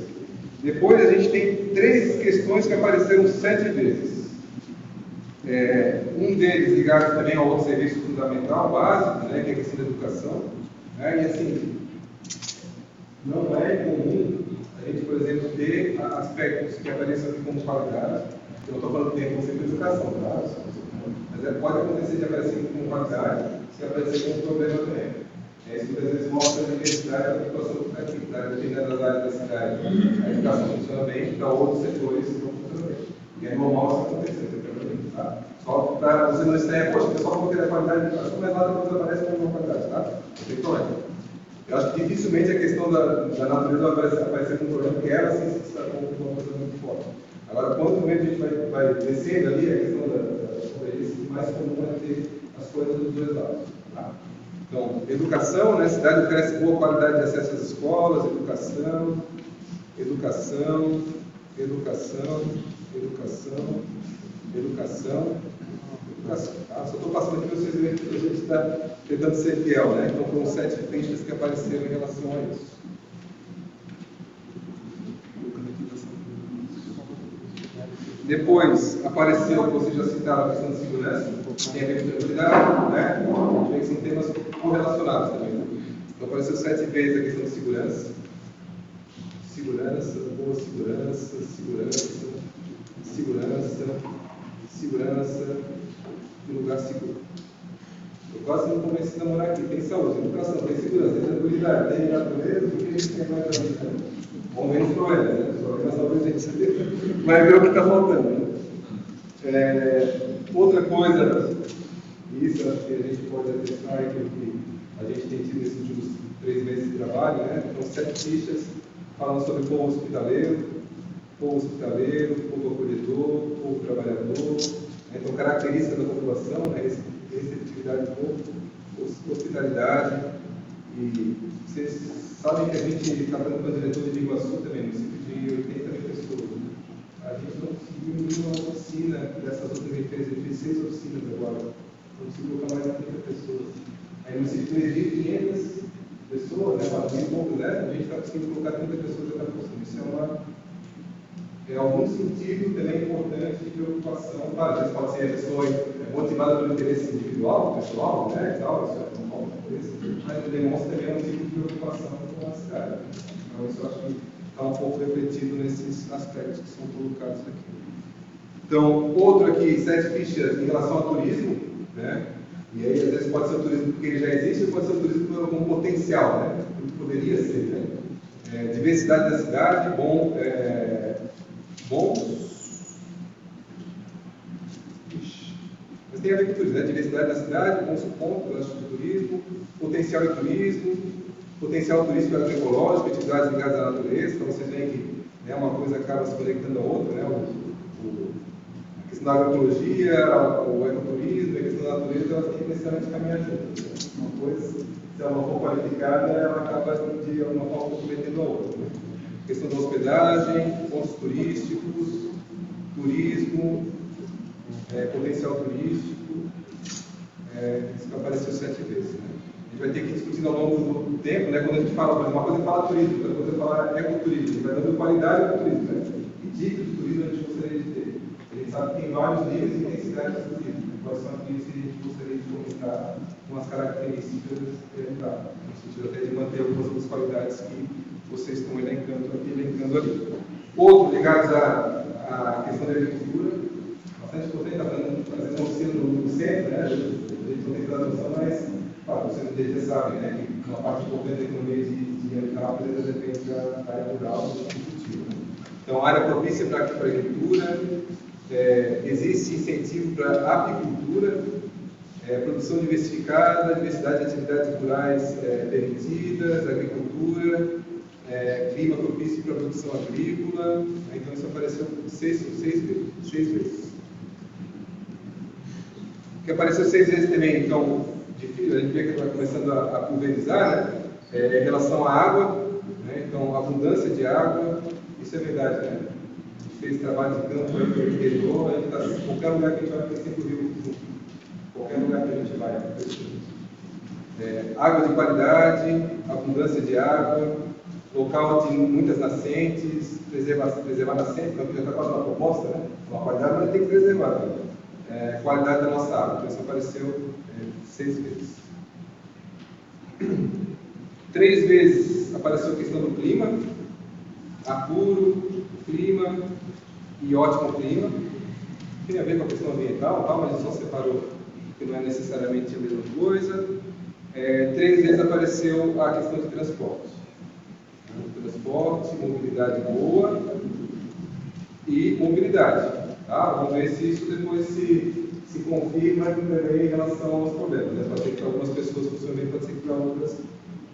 Speaker 2: Depois a gente tem 3 questões que apareceram 7 vezes. Um deles ligado também ao outro serviço fundamental, básico, né, que é a questão da educação. Né, e assim, não é comum a gente, por exemplo, ter aspectos que apareçam aqui como qualidade. Eu não estou falando que tem conceito de educação, tá? Mas pode acontecer de aparecer como qualidade, se aparecer como problema também. Isso muitas vezes mostra a diversidade da população que está aqui, tá? Dependendo das áreas da cidade, a educação funciona bem, para outros setores não funciona bem. E é normal isso acontecer, não tem problema, tá? Só para você não estranhar, poxa, o pessoal falou que era qualidade de educação, mas lá depois aparece como uma qualidade, tá? Não tem problema. Eu acho que dificilmente a questão da natureza vai aparecer como problema, porque ela sim se destacou como uma coisa muito forte. Agora, quanto menos a gente vai descendo ali, a questão da isso, mais comum é ter as coisas dos dois lados. Tá? Então, educação, né? A cidade oferece boa qualidade de acesso às escolas, educação. Tá? Só estou passando aqui para vocês verem que a gente está tentando ser fiel, né? Então, foram 7 fichas que apareceram em relação a isso. Depois apareceu, vocês já citaram a questão de segurança, tem a ver com tranquilidade, né? A gente vê que são temas correlacionados também. Né? Então apareceu 7 vezes a questão de segurança. Boa segurança e lugar seguro. Eu quase não convenci a namorar aqui. Tem saúde, educação, tem segurança, tem tranquilidade, tem natureza, o que a gente tem mais da vida? Ou menos problemas, né? Só que talvez a gente vai ver o que está faltando. Outra coisa, e isso acho que a gente pode atestar, é que a gente tem tido nesses últimos 3 meses de trabalho, né? Então, 7 fichas falando sobre povo hospitaleiro, povo acolhedor, povo trabalhador. Então, características da população, né? Receptividade do povo, hospitalidade. E vocês sabem que a gente está falando com a diretora de Iguaçu também, no município de 80 mil pessoas. Né? A gente não conseguiu nenhuma oficina dessas outras empresas, a gente fez 6 oficinas agora, não conseguiu colocar mais de 30 pessoas. Aí no município de 3.500 pessoas, né, 4.000 e poucos, né, a gente está conseguindo colocar 30 pessoas já está conseguindo. Isso é algum sentido também importante de preocupação. Claro, às vezes pode ser a pessoa motivada pelo interesse individual, pessoal, né, e tal, isso é uma coisa, mas demonstra também um tipo de preocupação com a cidade. Então, isso eu acho que está um pouco refletido nesses aspectos que são colocados aqui. Então, outro aqui, 7 fichas em relação ao turismo, né? E aí, às vezes, pode ser o turismo porque ele já existe, ou pode ser o turismo com potencial, né? O que poderia ser, né? Diversidade da cidade, mas tem a ver com turismo, né? Diversidade da cidade, bons pontos, eu acho, do turismo, potencial de turismo, potencial turístico e agroecológico, atividades ligadas à natureza. Então, vocês veem que uma coisa acaba se conectando à outra, né? A questão da agroecologia, o ecoturismo e a questão da natureza, elas têm que necessariamente caminhar juntas. Né? Uma coisa, se ela não for qualificada, ela acaba de alguma forma comprometendo a outra. Né? A questão da hospedagem, pontos turísticos, turismo, potencial turístico, isso que apareceu 7 vezes. Né? A gente vai ter que discutir ao longo do tempo, né? Quando a gente fala, por exemplo, uma coisa é falar turismo, outra coisa é falar ecoturismo, a gente vai dando qualidade do turismo, né? Que tipo de turismo a gente gostaria de ter? A gente sabe que tem vários níveis e intensidades de turismo. Quais são aqueles que a gente gostaria de comentar com as características no sentido até de manter algumas das qualidades que vocês estão elencando ali. Outro ligados à questão da agricultura, bastante importante, está fazendo uma oficina no centro, né? A gente não tem tradução, mas vocês já sabem, né? Que uma parte importante da economia de Anápolis depende da área rural e do cultivo. Então, área propícia para a agricultura, existe incentivo para a apicultura, produção diversificada, diversidade de atividades rurais permitidas, agricultura, clima propício para a produção agrícola. Então isso apareceu seis vezes. O que apareceu 6 vezes também, então, difícil, a gente vê que está começando a pulverizar, né? Em relação à água, né? Então, abundância de água, isso é verdade, né? A gente fez trabalho de campo aí pelo interior, a gente está, qualquer lugar que a gente vai, tem sempre o rio junto. Qualquer lugar que a gente vai. Água de qualidade, abundância de água, local de muitas nascentes, preservar nascentes, então já está quase uma proposta, né? Uma qualidade, mas tem que preservar. Né? Qualidade da nossa água, então isso apareceu 6 vezes. 3 vezes apareceu a questão do clima, apuro, clima e ótimo clima. Tem a ver com a questão ambiental, tá? Mas só separou que não é necessariamente a mesma coisa. 3 vezes apareceu a questão de transporte. Transporte, mobilidade boa e mobilidade. Tá? Vamos ver se isso depois se confirma também em relação aos problemas. Né? Pode ser que para algumas pessoas funcione bem, pode ser que para outras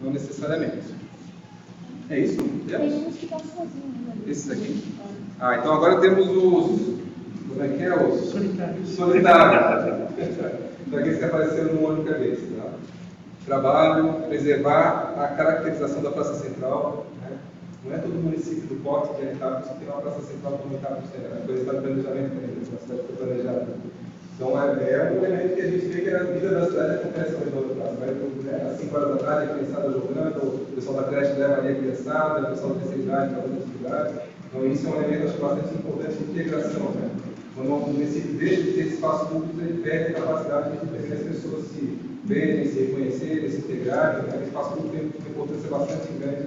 Speaker 2: não necessariamente. É isso?
Speaker 3: Tem uns que estão sozinhos. Né?
Speaker 2: Esses aqui? Então agora temos os... Como é que é? Os
Speaker 3: solitários.
Speaker 2: Então aqueles que apareceram numa única vez. Tá? Trabalho, preservar a caracterização da Praça Central. Né? Não é todo município do Porto que é rentável, só tem uma Praça Central comunitária no centro. A coisa está no planejamento também, a cidade foi planejada. Então é um elemento que a gente vê que a vida da cidade acontece ao redor da praça. Vai, às 5 horas da tarde, a criançada jogando, o pessoal da creche leva ali a criançada, o pessoal da terceira idade fazendo atividades. Então isso é um elemento, acho, bastante importante de integração. Né? Quando o município deixa de ter espaço público, ele perde a capacidade de fazer as pessoas se verem, se reconhecerem, se integrarem. Né? O espaço público tem uma importância bastante grande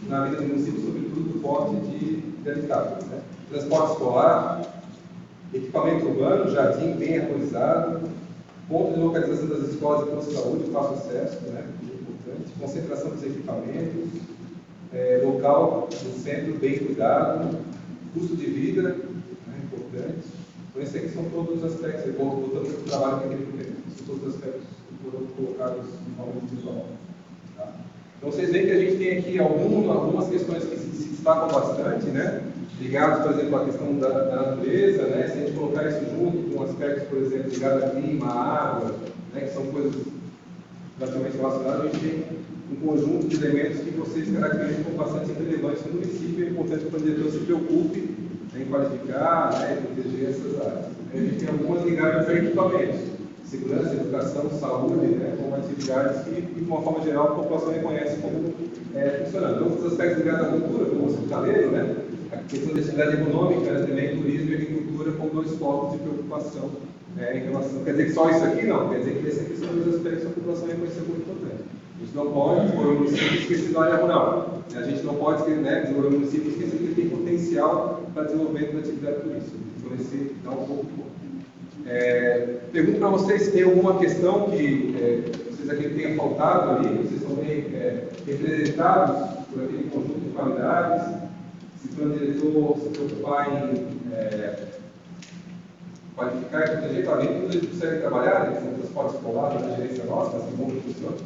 Speaker 2: na vida do município, sobretudo do porte de habitável. Né? Transporte escolar, equipamento urbano, jardim bem arborizado, ponto de localização das escolas e postos de saúde, fácil acesso, né? Importante, concentração dos equipamentos, local do centro bem cuidado, custo de vida, né? Importante. Então, esses aqui são todos os aspectos, voltando para o trabalho que aquele primeiro, são todos os aspectos que foram colocados de forma individual. Tá? Então, vocês veem que a gente tem aqui algumas questões que se destacam bastante, né? Ligados, por exemplo, à questão da natureza, né? Se a gente colocar isso junto com aspectos, por exemplo, ligados a clima, à água, né? Que são coisas praticamente relacionadas, a gente tem um conjunto de elementos que vocês caracterizam como bastante relevantes no município. É importante que o diretor se preocupe em qualificar, né? E proteger essas áreas. A gente tem algumas ligadas a equipamentos, segurança, educação, saúde, né? Como atividades que, de uma forma geral, a população reconhece como funcionando. Outros aspectos ligados à cultura, como o hospitaleiro, né? A questão da atividade econômica, também turismo e agricultura, com 2 focos de preocupação em relação. Quer dizer que só isso aqui não, quer dizer que esses aqui são 2 aspectos que a população reconheceu como importante. A gente não pode desenvolver o município esquecido da área rural. A gente não pode desenvolver o município esquecido que ele tem potencial para desenvolvimento da atividade turística. Então, esse dá um pouco. Pergunto para vocês se tem alguma questão que vocês aqui tenham faltado ali, vocês estão bem representados por aquele conjunto de qualidades. Se o plano diretor se preocupar em qualificar e proteger, para dentro tudo eles conseguem trabalhar, né? No transporte escolar, na gerência nossa, assim como funciona.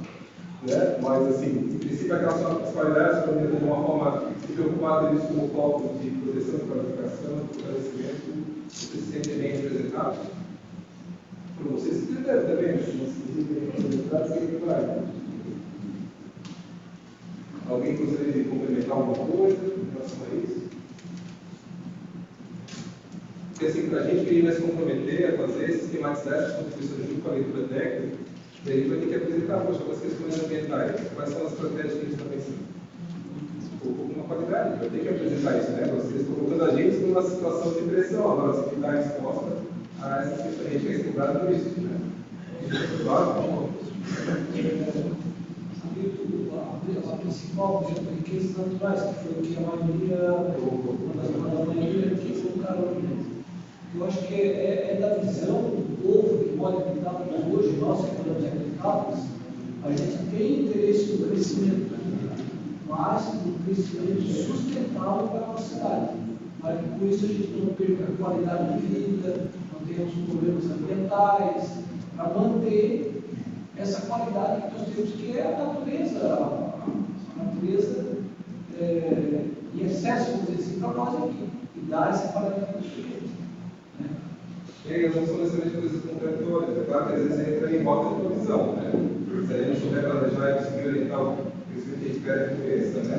Speaker 2: Né? Mas, assim, em princípio, aquelas qualidades, o plano diretor, de uma forma, se preocupar deles como foco de proteção, de qualificação, de fortalecimento, vocês se sentem bem representados? Por vocês se entenderam também, se não se sentem bem representados, o que vai? Alguém gostaria de complementar alguma coisa em relação a isso? Porque assim, para a gente que vai se comprometer a fazer, sistematizar essas contribuições junto com a leitura técnica, a gente vai ter que apresentar, poxa, as questões ambientais, quais são as estratégias que a gente está pensando. Com uma qualidade, vai ter que apresentar isso, né? Vocês estão colocando a gente numa situação de pressão, agora se está exposta a essas questões, a gente vai ser cobrado por isso, né? Claro,
Speaker 4: a principal, por exemplo, riquezas naturais, que foi o que a maioria, uma maioria aqui colocaram ali. Eu acho que é da visão do povo que pode habitar, porque hoje nós que estamos habitáveis, a gente tem interesse no crescimento, mas no crescimento sustentável para a nossa cidade, para que com isso a gente não perca a qualidade de vida, não tenhamos problemas ambientais, para manter essa qualidade que nós temos, que é a natureza. A natureza em excesso, vamos dizer assim, para nós aqui, e dar essa qualidade para os sujeitos. Né?
Speaker 2: E aí, não são necessariamente coisas contraditórias. É claro que às vezes entra em rota de provisão, né? Se a gente souber planejar e conseguir orientar o crescimento que a gente quer que cresça, né?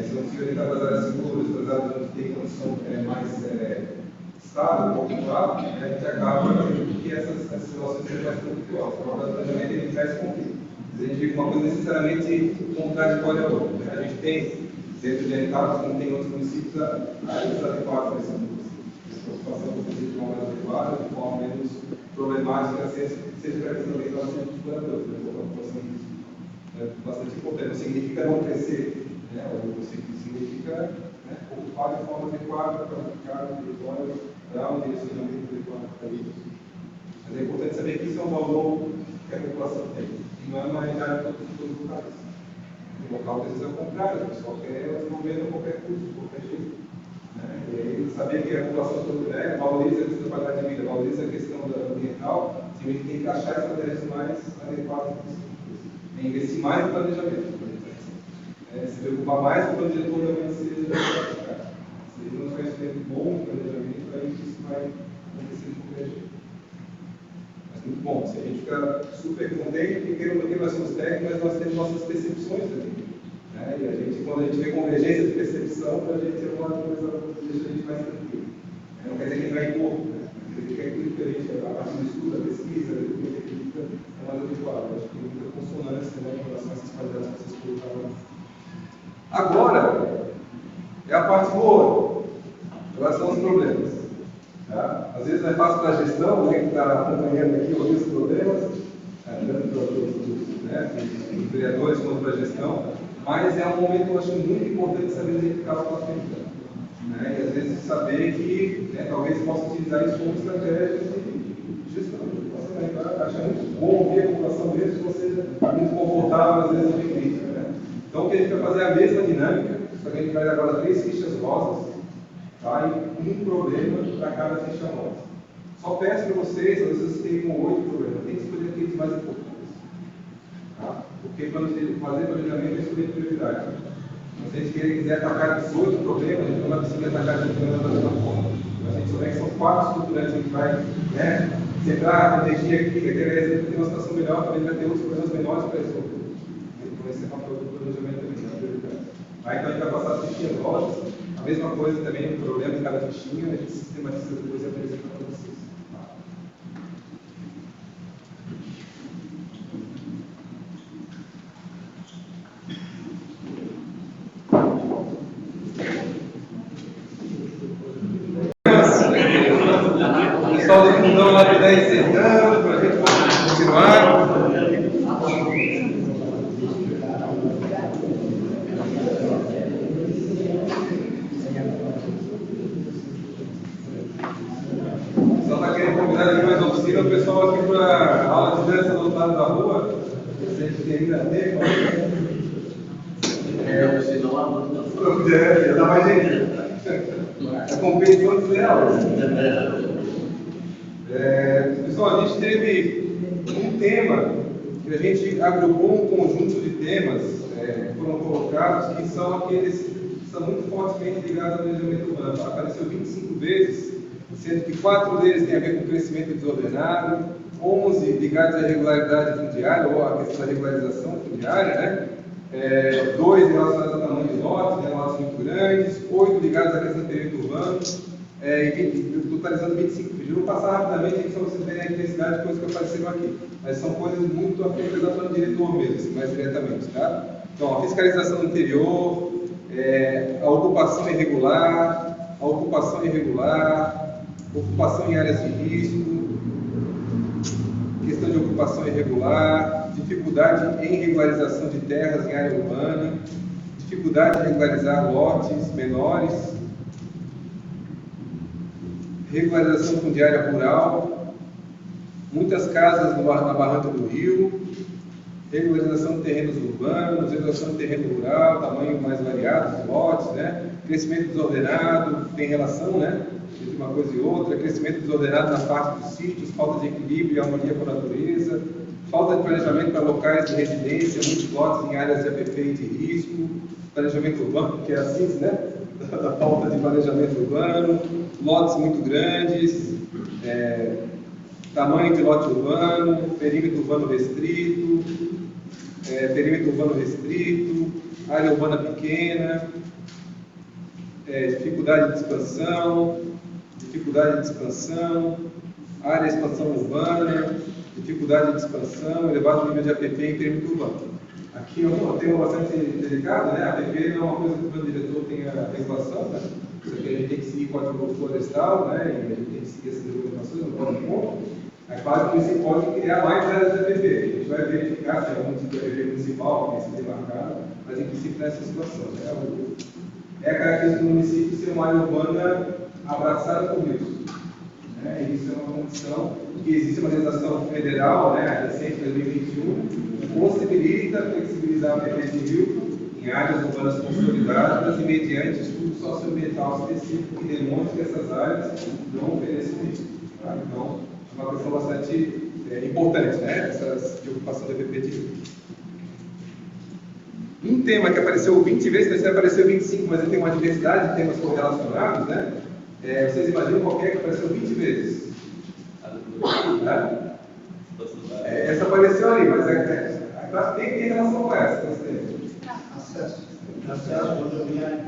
Speaker 2: Se não conseguir orientar para as áreas seguras, para as áreas onde tem condição mais estável, popular, a gente acaba tendo que essas situações sejam mais conflituosas. O planejamento ele traz conflito. A gente vive uma coisa necessariamente contraditória à outra. Né? A gente tem, dentro de etapas, como tem em outros municípios, áreas adequadas para esse município. A participação do município de uma maneira adequada, de forma menos problemática, seja para a questão ambiental, seja dos moradores. É bastante importante. Não significa não crescer, né? Significa ocupar de forma adequada, qualificada o território, dar um direcionamento adequado para isso. Mas é importante saber que isso é um valor que a população tem, e não é uma realidade de todos os locais. O local precisa comprar, o pessoal quer desenvolver a qualquer custo, de qualquer jeito. Né? E aí, saber que a população valoriza a questão da qualidade de vida, valoriza a questão ambiental, significa que tem que achar estratégias mais adequadas possíveis. É investir mais no planejamento. Se preocupar mais com o plano diretor realmente seja praticado. Se ele não tiver conhecimento bom de planejamento, aí isso vai acontecer de qualquer jeito. Mas muito bom, se a gente fica super contente, porque nós somos técnicos, mas nós temos nossas percepções também. Né? E a gente, quando a gente vê convergência de percepção, para a gente é uma coisa que deixa a gente mais tranquilo. Não quer dizer que vai em corpo, né? Quer dizer que aquilo que a gente, a partir do estudo, da pesquisa, da acredita, é mais adequado. Eu acho que tem muita consonância, né, em relação a essas qualidades que vocês colocaram. Agora, é a parte boa, em relação aos problemas. Tá? Às vezes não é fácil para a gestão, né, que está acompanhando aqui, ouvir os problemas, tanto para os vereadores quanto para a gestão, mas é um momento que eu acho muito importante saber identificar o que está tentando. Né? E às vezes saber que talvez possa utilizar isso como estratégia de gestão. Você vai achar muito bom ouvir a população mesmo que você seja muito confortável, às vezes, de crítica. Né? Então, o que a gente vai fazer é a mesma dinâmica, só que a gente vai dar agora 3 fichas rosas, tá? E um problema para cada ficha rosa. Só peço para vocês, às vezes vocês têm 8 problemas, tem que escolher aqueles mais importantes. Tá? Porque fazer planejamento é escolher prioridade. Se a gente quiser atacar 18 problemas, a gente não vai conseguir atacar 18 problemas da mesma forma. Mas a gente souber que são 4 estruturantes que a gente vai centrar a energia aqui, que ter uma situação melhor, também vai ter outros problemas menores para resolver. Então, esse é o papel do planejamento também, na prioridade. Aí, então, a gente vai passar as fichinhas rosas, a mesma coisa também, o problema de cada fichinha, a gente sistematiza depois e apresenta para vocês. O pessoal do fundão lá de 10 sentando, para a gente continuar. Só está querendo convidar aqui mais oficina, o pessoal aqui para a aula de dança do outro lado da rua. Se a gente tem ainda tempo.
Speaker 1: Senão a mão não
Speaker 2: Já dá mais gente. A competição desleal. Pessoal, a gente teve um tema que a gente agrupou um conjunto de temas que foram colocados, que são aqueles que são muito fortemente ligados ao planejamento urbano. Apareceu 25 vezes, sendo que 4 deles têm a ver com crescimento desordenado, 11 ligados à regularidade fundiária, ou à questão da regularização fundiária, né? 2 relacionados ao tamanho de lotes, lotes muito grandes, 8 ligados à questão do perímetro urbano, totalizando 25 vídeos. Eu vou passar rapidamente aqui, só vocês verem a intensidade de coisas que apareceram aqui. Mas são coisas muito afetas ao plano diretor mesmo, assim, mais diretamente. Tá? Então, a fiscalização do interior, a ocupação irregular, ocupação em áreas de risco, questão de ocupação irregular, dificuldade em regularização de terras em área urbana, dificuldade em regularizar lotes menores, regularização fundiária rural, muitas casas na Barranca do Rio, regularização de terrenos urbanos, regularização de terreno rural, tamanho mais variado dos lotes, né? Crescimento desordenado, tem relação, né, entre uma coisa e outra, crescimento desordenado na parte dos sítios, falta de equilíbrio e harmonia com a natureza, falta de planejamento para locais de residência, muitos lotes em áreas de APP e de risco, planejamento urbano, que é a síntese, né, da falta de planejamento urbano, lotes muito grandes, tamanho de lote urbano, perímetro urbano restrito, área urbana pequena, dificuldade de expansão, área de expansão urbana, dificuldade de expansão, elevado nível de APP em perímetro urbano. Aqui é um tema bastante delicado, né? A APP não é uma coisa que o plano diretor tem a regulação, né? Isso aqui a gente tem que seguir código florestal, né? E a gente tem que seguir essas regulamentações, não pode ponto. É claro que você pode criar mais áreas de APP. A gente vai verificar se é algum tipo de APP municipal que tem sido demarcado, mas em princípio nessa situação, né? É a característica do município ser uma área urbana abraçada por isso. Né? E isso é uma condição que existe uma legislação federal, né, recente de 2021, que possibilita flexibilizar a APP civil em áreas urbanas consolidadas e mediante estudo socioambiental específico que demonstre que essas áreas não oferecem risco. Tá? Então, é uma questão bastante importante, né, essa preocupação da APP civil. Um tema que apareceu 20 vezes, esse apareceu 25, mas ele tem uma diversidade de temas correlacionados, né? Vocês imaginam qualquer que apareceu 20 vezes? Né? Essa apareceu ali, mas a classe tem que ter relação com essa.
Speaker 1: Acesso. Acesso rodoviário.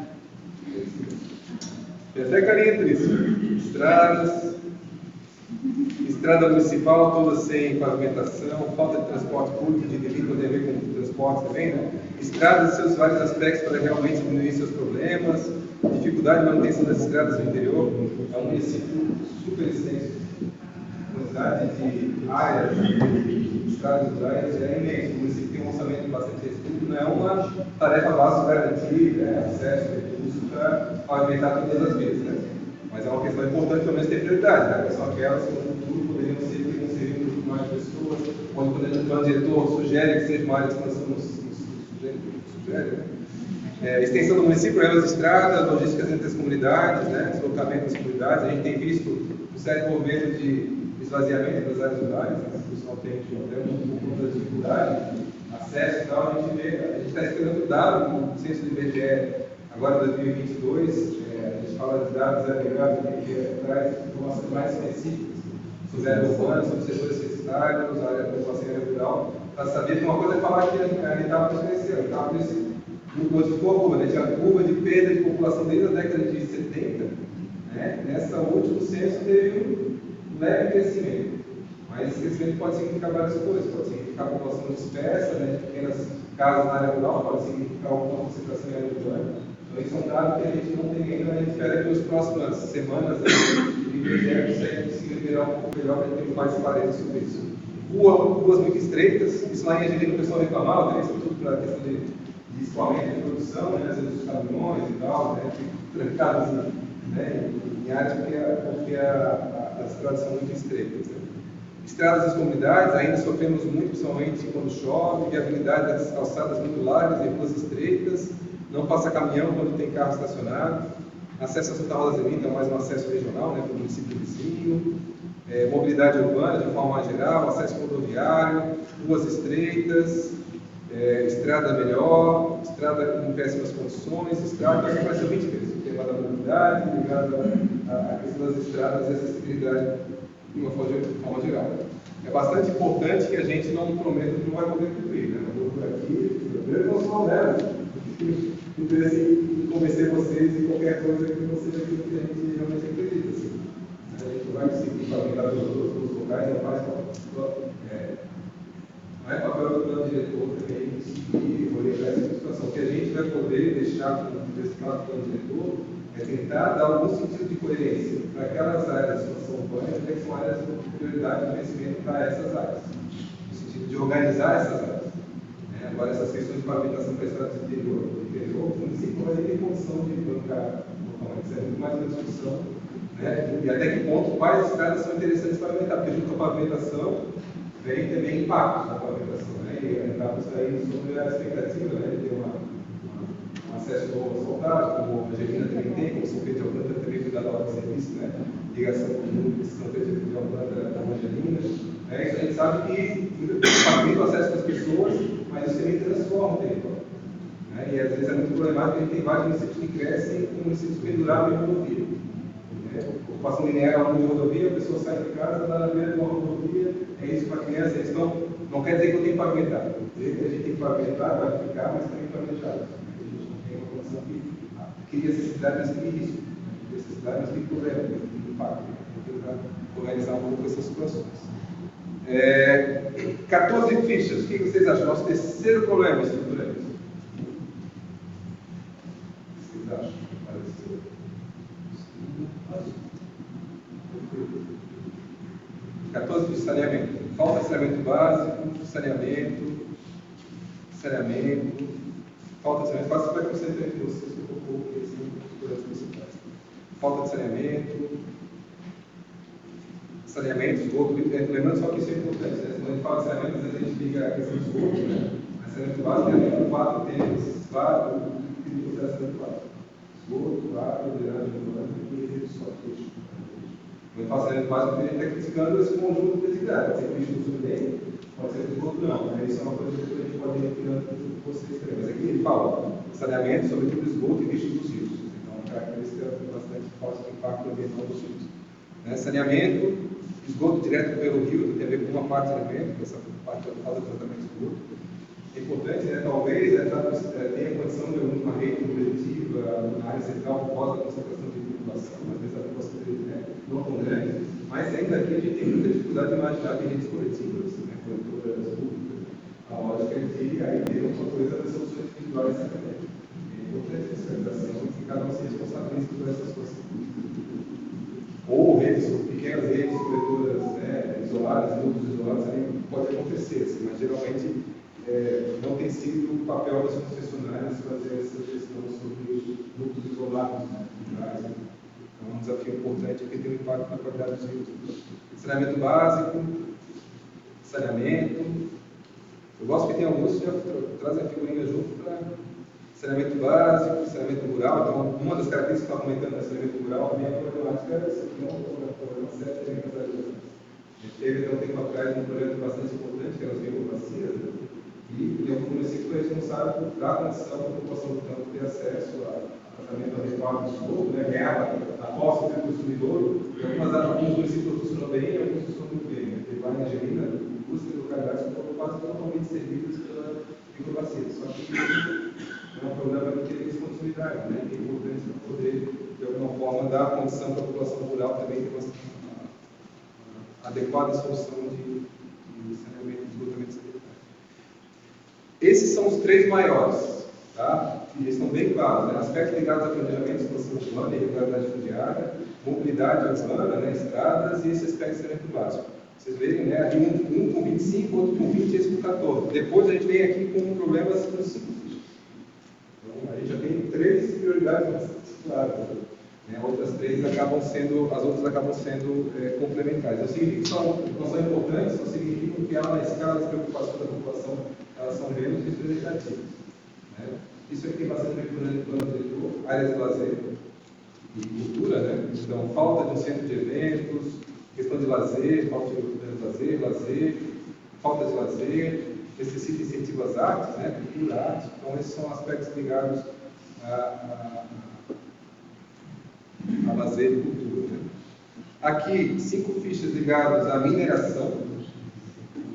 Speaker 2: Percebe a linha entre isso? Estrada municipal, toda sem pavimentação, falta de transporte público, de delito tem a ver com transporte também, né? Estradas e seus vários aspectos para realmente diminuir seus problemas, dificuldade de manutenção das estradas no interior. É um município super extenso, a quantidade de áreas de estradas rurais é imensa. O município tem um orçamento bastante restrito, não é uma tarefa básica garantir acesso a recursos para pavimentar todas as vias, né? Mas é uma questão importante, pelo menos, ter prioridade, né? São aquelas que no futuro poderiam ser que conseriam um grupo mais de pessoas, onde o plano diretor sugere que seja uma área de expansão, sugere, né? Extensão do município, problemas de estrada, logísticas entre as comunidades, né? Deslocamento das comunidades. A gente tem visto um certo movimento de esvaziamento das áreas rurais, né? O pessoal tem até um pouco da dificuldade, acesso e tal. A gente está esperando dado no censo do IBGE agora em 2022. A gente fala de dados agregados que traz informações mais específicas sobre a área urbana, sobre setores censitários, a área da área rural, para saber que uma coisa é falar que a gente estava crescendo, estava crescendo. Modificou a curva, né? Tinha a curva de perda de população desde a década de 70, né? Nessa último censo teve um leve crescimento, mas esse crescimento pode significar várias coisas, pode significar população dispersa, né? De pequenas casas na área rural, pode significar alguma concentração em área urbana. Então, isso é um dado que a gente não tem ainda, a gente espera que nas próximas semanas o IBGE consiga liberar um pouco melhor para a gente ter mais clareza sobre isso. Ruas muito estreitas, isso lá em Angelina o pessoal reclamava, também, sobretudo para a questão de escoamento de produção, né, às vezes os caminhões e tal, né, trancados né, em áreas porque as estradas são muito estreitas. Né. Estradas das comunidades, ainda sofremos muito, principalmente quando chove, viabilidade das calçadas muito largas e ruas estreitas, não passa caminhão quando tem carro estacionado, acesso a Santa Rosa de Lima, mais um acesso regional, né, para o município vizinho, mobilidade urbana de forma mais geral, acesso rodoviário, ruas estreitas, estrada melhor, estrada em péssimas condições, estrada que apareceu 20 vezes, o tema da mobilidade, ligado à questão das estradas e acessibilidade de uma forma geral. É bastante importante que a gente não prometa que não vai poder cumprir, né? Eu por aqui, primeiro não sou honesto, interesse em convencer vocês e qualquer coisa que não seja aquilo que a gente realmente acredita. Assim. A gente vai conseguir pavimentar os locais, não é papel do plano diretor também conseguir orientar essa situação. O que a gente vai poder deixar com esse plano diretor é tentar dar algum sentido de coerência para aquelas áreas de expansão urbana que são áreas de prioridade de crescimento para essas áreas, no sentido de organizar essas áreas. Agora, essas questões de pavimentação para estradas do interior, o município vai ter condição de bancar localmente, isso é muito mais uma discussão, né? E até que ponto quais estradas são interessantes para pavimentar, porque junto com a pavimentação vem também impactos na pavimentação, né? E estamos aí sobre a expectativa, né, de ter um acesso novo asfaltado, como a Angelina também tem, como São Pedro de Alcântara também foi dado ao serviço, né? Ligação comum de São Pedro de Alcântara com a Angelina. Né? Isso a gente sabe que facilita o acesso das pessoas, mas isso também transforma o território. Né? E às vezes é muito problemático, a gente tem vários municípios que crescem com municípios pendurados em rodovia. Ocupação linear ao longo de rodovia, a pessoa sai de casa, dá na beira de uma rodovia, é isso para a criança, eles estão. Não quer dizer que eu tenho que pavimentar, quer dizer que a gente tem que pavimentar, vai ficar, mas também planejado. A gente não tem uma condição que cria necessidade, mas cria risco. Necessidade, mas cria problema, cria impacto. Vou tentar organizar um pouco essas situações. 14 fichas, o que vocês acham? Nosso terceiro problema estrutural. O que vocês acham? Pareceu. 14 de saneamento. Falta de saneamento básico, saneamento, falta de saneamento. Quase 50% de vocês que eu coloquei assim, durante os principais. Falta de saneamento, esgoto. Lembrando só que isso é importante, né? Quando a gente fala de saneamento, às vezes a gente liga a questão de esgoto, né? Mas saneamento básico é dentro do 4 temas, claro, o saneamento básico. Esgoto, água, drenagem urbana e rede só lixo. Quando fala saneamento básico, a gente está criticando esse conjunto de atividades. Pode ser que o lixo não bem, pode ser que o esgoto não. Né? Isso é uma coisa que a gente pode ir refinando com vocês também. Mas aqui ele fala saneamento, sobretudo esgoto e lixo dos rios. Então, é uma característica bastante forte do impacto ambiental dos rios. Né? Saneamento, esgoto direto pelo rio, que tem a ver com uma parte do alimento, que essa parte da falta de tratamento de esgoto. É importante, né? Talvez tenha condição de alguma rede coletiva na área central por causa da concentração de população, às vezes a população não tão grande, mas ainda aqui a gente tem muita dificuldade de imaginar que redes coletivas, né? Coletoras públicas. A lógica é que aí tem uma coisa das soluções individuais também. É importante a fiscalização e que cada um se responsabilize por essas coisas. Ou redes, pequenas redes coletoras, né, isoladas, grupos isolados, aí pode acontecer, assim, mas geralmente não tem sido o papel das concessionárias fazer essa gestão sobre os grupos isolados, né, então é um desafio importante porque tem um impacto na qualidade dos rios. Saneamento básico, saneamento. Eu gosto que tem alguns que já trazem a figurinha junto para saneamento básico, saneamento rural. Então, uma das características que está aumentando no saneamento rural também é a problemática dessa problema sério de casalidade. A gente teve, há um tempo atrás, um projeto bastante importante, que era as biobacias, né? E alguns municípios é responsável por dar condição para a população do campo ter acesso a tratamento adequado de esgoto, né? Guerra, a posse do consumidor. E alguns municípios funcionam bem e alguns funcionam muito bem. Né? Tem várias Angelina, duas localidades que estão quase totalmente servidas pela biobacia. Só que é um problema que tem responsabilidade, né? Que é importante para poder, de alguma forma, dar condição para a população rural também ter uma adequada solução de saneamento e esgotamento sanitário. Esses são os três maiores, tá? E eles estão bem claros, né? Aspectos ligados a planejamento, expansão urbana e regularidade fundiária, mobilidade urbana, né? Estradas e esse aspecto de saneamento básico. Vocês verem, né? Ali um com 25, outro com 20 e esse com 14. Depois a gente vem aqui com problemas com 5 fichas. Então a gente já tem 3 prioridades bastante claras. Né? As outras acabam sendo complementares. É o seguinte, não são importantes, não significam que ela, na escala de preocupação da população, elas são menos representativas. Né? Isso aqui tem bastante recurrente no plano diretor, áreas de lazer e cultura, né? Então, falta de um centro de eventos, questão de lazer, falta de lazer, falta de lazer, necessita incentivo às artes, né? Cultura, arte. Então, esses são aspectos ligados a lazer e cultura. Né? Aqui, 5 fichas ligadas à mineração.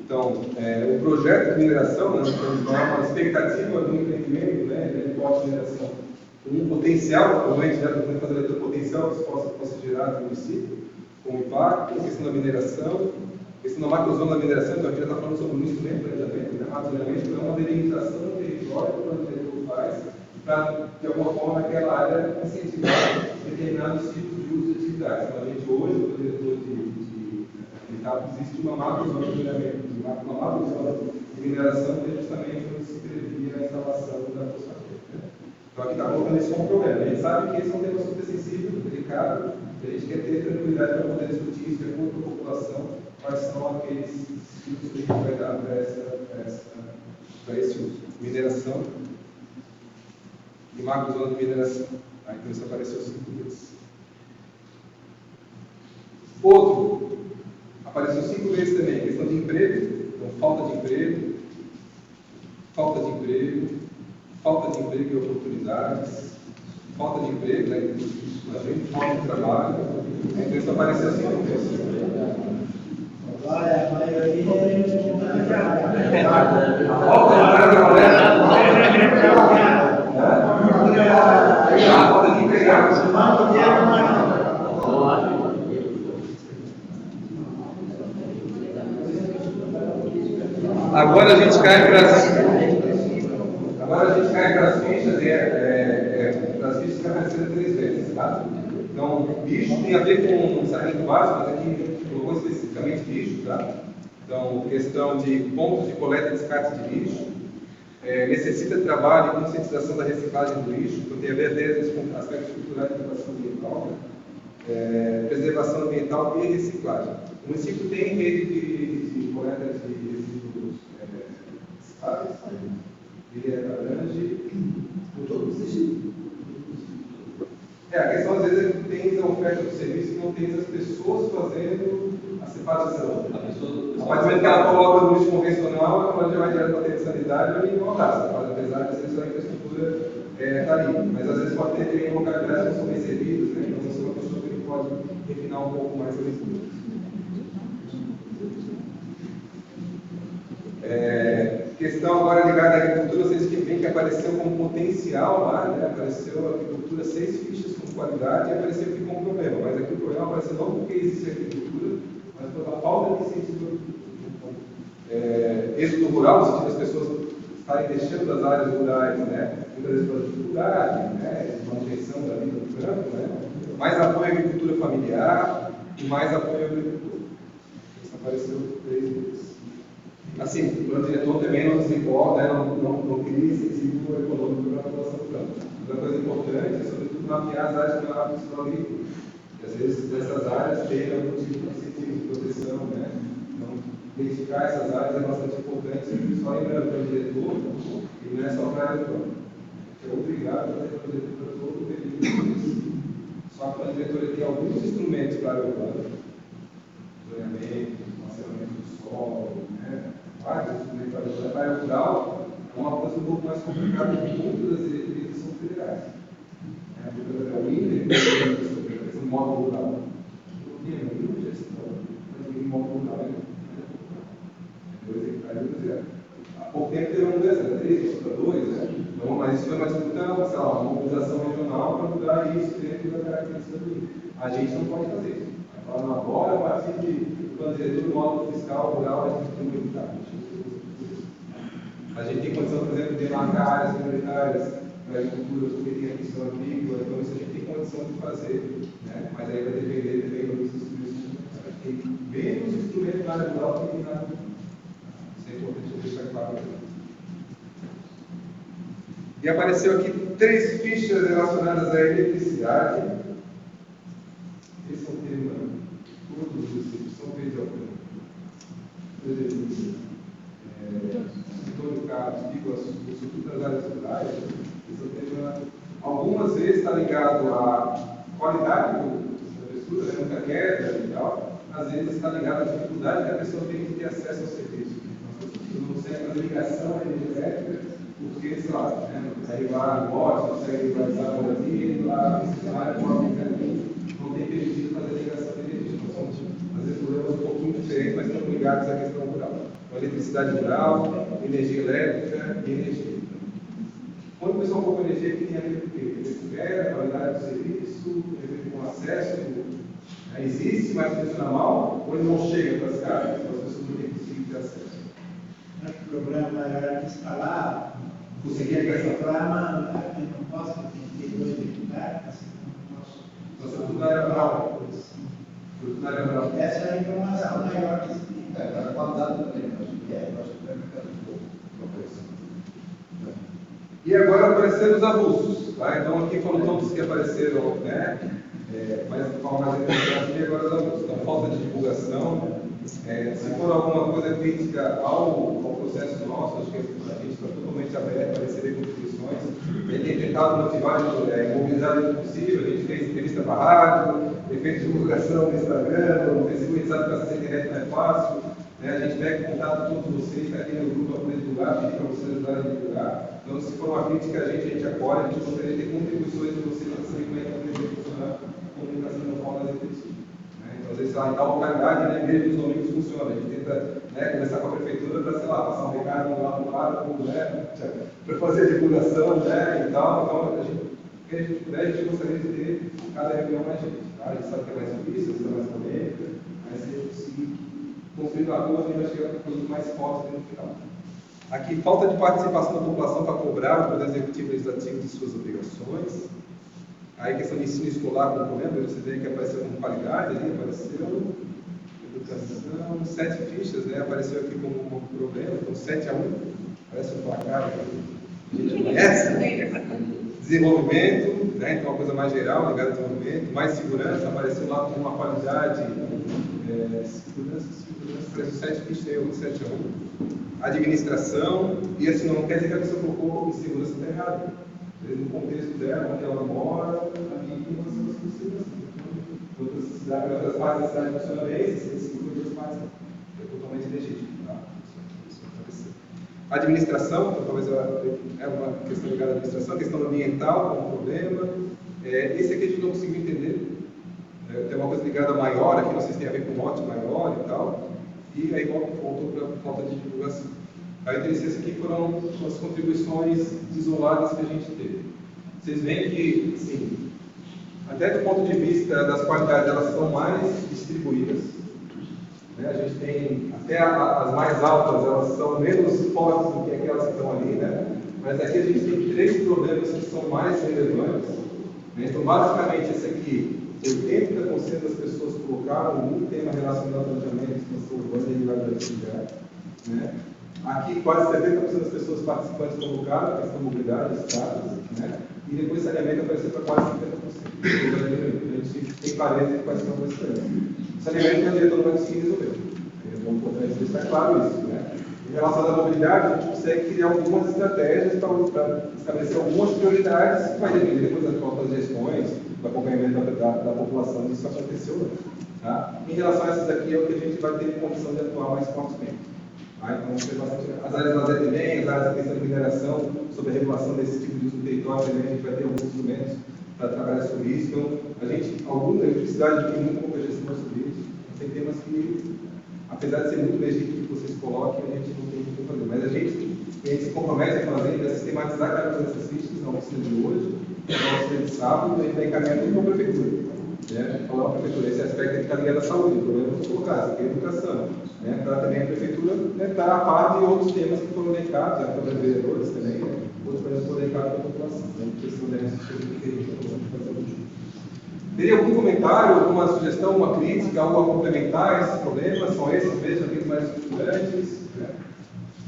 Speaker 2: Então, o projeto de mineração, né, não é uma expectativa do empreendimento, né, de posse de mineração, um potencial, provavelmente já estou fazendo o potencial que possa gerar no município, com impacto, a questão da mineração, a questão da macrozona da mineração, então aqui já está falando sobre o instrumento de planejamento, né, macrozonamento é uma delimitação do território que o plano diretor faz, para, de alguma forma, aquela área incentivar determinados tipos de uso de atividades. Então, a gente hoje, o plano diretor existe uma macrozona de mineramento, uma macrozona de mineração que é justamente onde se previa a instalação da fosfateira. Né? Então aqui está colocando isso como problema. A gente sabe que esse é um tema super sensível, delicado, e a gente quer ter tranquilidade para poder discutir isso de acordo com a população, quais são aqueles usos que a gente vai dar para esse uso. Mineração e macrozona de mineração. Tá? Então isso apareceu 5 vezes. Outro, apareceu 5 vezes também, questão de emprego. Então, falta de emprego e oportunidades, falta de emprego, né? Falta de trabalho. Então isso apareceu 5 vezes.
Speaker 5: Agora, a maioria
Speaker 2: falta de empregados. Agora a gente cai para as fichas, para as fichas que apareceram 3 vezes, tá? Então, lixo tem a ver com saneamento básico, mas aqui colocou especificamente lixo, tá? Então, questão de pontos de coleta e descarte de lixo, necessita de trabalho e conscientização da reciclagem do lixo, então tem a ver desde com aspectos culturais de educação ambiental, né? Preservação ambiental e reciclagem. O município tem rede de coleta de resíduos recicláveis, ele abrange por todos os resíduos. A questão às vezes é que tens a oferta do serviço e não tens as pessoas fazendo a separação. A partir do momento que ela coloca no lixo convencional, ela já vai direto para a rede sanitária e não abraça, apesar de ser só a infraestrutura está ali. Mas às vezes pode ter localidades que não são bem servidas, né? Então você é uma pessoa que pode refinar um pouco mais a leitura. Questão agora ligada à agricultura, vocês que veem que apareceu como potencial lá, né? Apareceu a agricultura 6 fichas com qualidade e apareceu aqui como problema. Mas aqui o problema apareceu não porque existe agricultura, mas pela falta de incentivo. Êxodo rural, no sentido das pessoas estarem deixando as áreas rurais, né? Muitas vezes pela dificuldade, né? De manutenção da vida do campo, né? Mais apoio à agricultura familiar e mais apoio ao agricultor. Isso apareceu 3 vezes. Assim, o plano diretor também não desenvolve, né, não cria incentivo econômico para a população do campo. Outra coisa importante é, sobretudo, mapear as áreas que não são agrícolas. E, às vezes, dessas áreas tem algum tipo de incentivo de proteção, né? Então, identificar essas áreas é bastante importante. Só lembrando que o plano diretor, ele não é só para a área urbana. É obrigado a fazer plano diretor para todo o período. Só que o plano diretor tem alguns instrumentos para a área urbana, zoneamento, funcionamento do solo, né? Vários instrumentos para a área rural, é uma coisa um pouco mais complicada, porque muitas das diretrizes são federais. O INDE, esse modo rural, não tem nenhuma gestão, mas nenhum modo rural é 2 hectares e 0. Há pouco tempo teve uma mudança, era 3 para 2, né? Então, mas isso foi uma discussão, sei lá, uma mobilização regional para mudar isso dentro da característica do INDE. A gente não pode fazer isso. Falando agora, a partir de plano diretor do módulo fiscal rural, a gente tem que limitar. A gente tem condição, por exemplo, de demarcar áreas prioritárias para a agricultura, porque tem a questão agrícola, então isso a gente tem condição de fazer, né? Mas aí vai depender também dos instrumentos. Tem menos instrumentos na área rural do que na área rural. Isso é importante eu deixar claro aqui. E apareceu aqui 3 fichas relacionadas à eletricidade. Esse é um tema, todos os recibos são feitos ao plano. Antônio Carlos, sobretudo nas áreas rurais, esse é um tema, algumas vezes está ligado à qualidade da pessoa, né? Nunca queda e tal, às vezes está ligado à dificuldade que a pessoa tem de ter acesso ao serviço. Então, as pessoas não conseguem fazer ligação à energia elétrica, porque, sei lá, né? Não consegue lá no lote, não consegue visualizar a moradia, lá no cenário, não tem permitido fazer ligação de energia. Então, são, às vezes, problemas um pouquinho diferentes, mas estão ligados à questão rural. Então, eletricidade rural, energia elétrica e energia. Quando o pessoal pouco energia, que tem a ver com o quê? Tem a ver com espera, qualidade do serviço, tem a ver com acesso, né? Existe, mas funciona mal, ou ele não chega para as casas, então as pessoas não têm conseguido ter acesso.
Speaker 5: o problema era instalar,
Speaker 2: Conseguir a questão.
Speaker 5: reclama, eu não posso, tem que ter 2 hectares, assim, não posso.
Speaker 2: Nossa, tudo na área rural. Tudo na área rural.
Speaker 5: Essa é a informação maior que se tem.
Speaker 1: A qualidade também, acho que vai ficar um pouco.
Speaker 2: E agora apareceram os avulsos. Tá? Então aqui foram todos que apareceram, né? Mas de forma mais interessante, e agora os avulsos. Então, falta de divulgação, Se for alguma coisa crítica ao processo nosso, acho que a gente está totalmente aberto a receber contribuições. A gente tem tentado motivar, mobilizar o possível. A gente fez entrevista para a rádio, fez divulgação no Instagram, no Facebook. A gente sabe que essa internet não é fácil. A gente pega contato com todos vocês, está aqui no grupo para poder divulgar, pedir para vocês ajudarem a divulgar. Então, se for uma crítica, a gente acolhe, a gente gostaria de ter contribuições de vocês para saber como é que vai funcionar a comunicação de uma forma mais efetiva. Às vezes, em tal localidade, mesmo nos domingos funciona. A gente tenta conversar com a prefeitura para, sei lá, passar um recado lá no lado, para fazer a divulgação e tal. Então, o que a gente puder, a gente gostaria de ter cada reunião mais gente. Tá? A gente sabe que é mais difícil, é mais polêmica, mas se a gente conseguir construir uma coisa, a gente vai chegar a coisas mais fortes no final. Aqui, falta de participação da população para cobrar o Poder Executivo e Legislativo de suas obrigações. Aí, questão de ensino escolar, como lembra, você vê que apareceu com qualidade ali, apareceu educação, 7 fichas, apareceu aqui como problema, então 7-1, parece um placar aqui. A gente conhece. Desenvolvimento, então uma coisa mais geral, ligada ao desenvolvimento, mais segurança, apareceu lá com uma qualidade, segurança, parece 7 fichas, aí, 7-1. Administração, e assim, não quer dizer que a pessoa colocou em segurança está errado. No contexto dela, onde ela mora, ali tem uma segurança. Outras partes da cidade funcionam bem, esses outras partes é totalmente legítimo. Tá? Isso aconteceu. Administração, então, talvez é uma questão ligada à administração, questão ambiental, como problema. Esse aqui a gente não conseguiu entender. Tem uma coisa ligada a maior, aqui não sei se tem a ver com mote maior e tal. E aí voltou para a falta de divulgação. A interessante aqui foram as contribuições isoladas que a gente teve. Vocês veem que, sim, até do ponto de vista das qualidades, elas são mais distribuídas. A gente tem, até as mais altas, elas são menos fortes do que aquelas que estão ali, mas aqui a gente tem 3 problemas que são mais relevantes. Então, basicamente, esse aqui, 80% das pessoas colocaram um tema relacionado ao planejamento, expansão urbana e regularidade. Aqui, quase 70% das pessoas participantes colocaram a questão da mobilidade, estados, e depois saneamento apareceu para quase 50%. A gente tem clareza de quais são as coisas. Saneamento o diretor não vai conseguir resolver. É importante deixar claro isso. Em relação à mobilidade, a gente consegue criar algumas estratégias para estabelecer algumas prioridades, que vai depender depois das próprias gestões, do acompanhamento da população, se isso aconteceu. Tá? Em relação a essas aqui, é o que a gente vai ter condição de atuar mais fortemente. Então, as áreas de lazer também, as áreas da questão de mineração, sobre a regulação desse tipo de uso do território também, a gente vai ter alguns instrumentos para trabalhar sobre isso. Então, alguma eletricidade tem muito pouca gestão sobre isso. Tem temas que, apesar de ser muito legítimo que vocês coloquem, a gente não tem muito o que fazer. Mas a gente se compromete a fazer, a sistematizar cada uma dessas fichas na oficina de hoje, na oficina de sábado, e a gente vai encaminhar tudo para a prefeitura. Falar para a prefeitura, esse aspecto que está ligado à saúde, o problema que eu colocar, isso aqui é a educação. Para também a prefeitura estar a par de outros temas que foram elencados, a Câmara de Vereadores também, outros problemas foram elencados para a população. Questão da teria algum comentário, alguma sugestão, uma crítica, algo a complementar esses problemas? São esses mesmo, aqueles mais estudantes?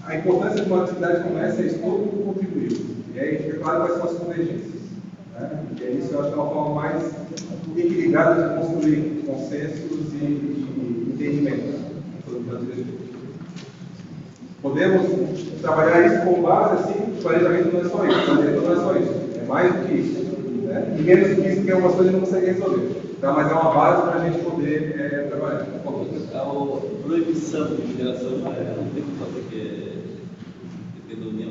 Speaker 2: A importância de uma atividade como essa é isso, todo mundo contribuiu. E aí fica claro quais são as convergências. E é isso, eu acho que é uma forma mais equilibrada de construir consensos e entendimento. Podemos trabalhar isso com base, assim, o planejamento não é só isso, o planejamento não é só isso, é mais do que isso. E menos do que isso, porque algumas coisas a gente não consegue resolver. Tá? Mas é uma base para a gente poder trabalhar.
Speaker 6: A proibição de mineração não tem que fazer que é da União.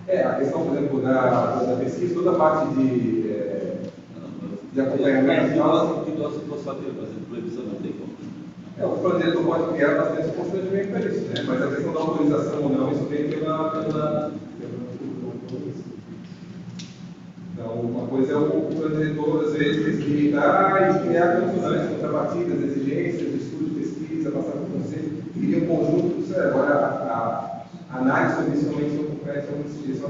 Speaker 2: A questão, por exemplo, da pesquisa, toda a parte de acompanhamento.
Speaker 6: Que nós podemos fazer, mas a proibição não tem como.
Speaker 2: O plano diretor pode criar bastante constrangimento para isso, mas a questão da autorização ou não, isso vem pela. Então, uma coisa é o plano diretor, às vezes, limitar e criar confusões, contrapartidas, exigências, estudo de pesquisa, passar por conselho, cria um conjunto. Agora, a análise sobre isso realmente não compete a uma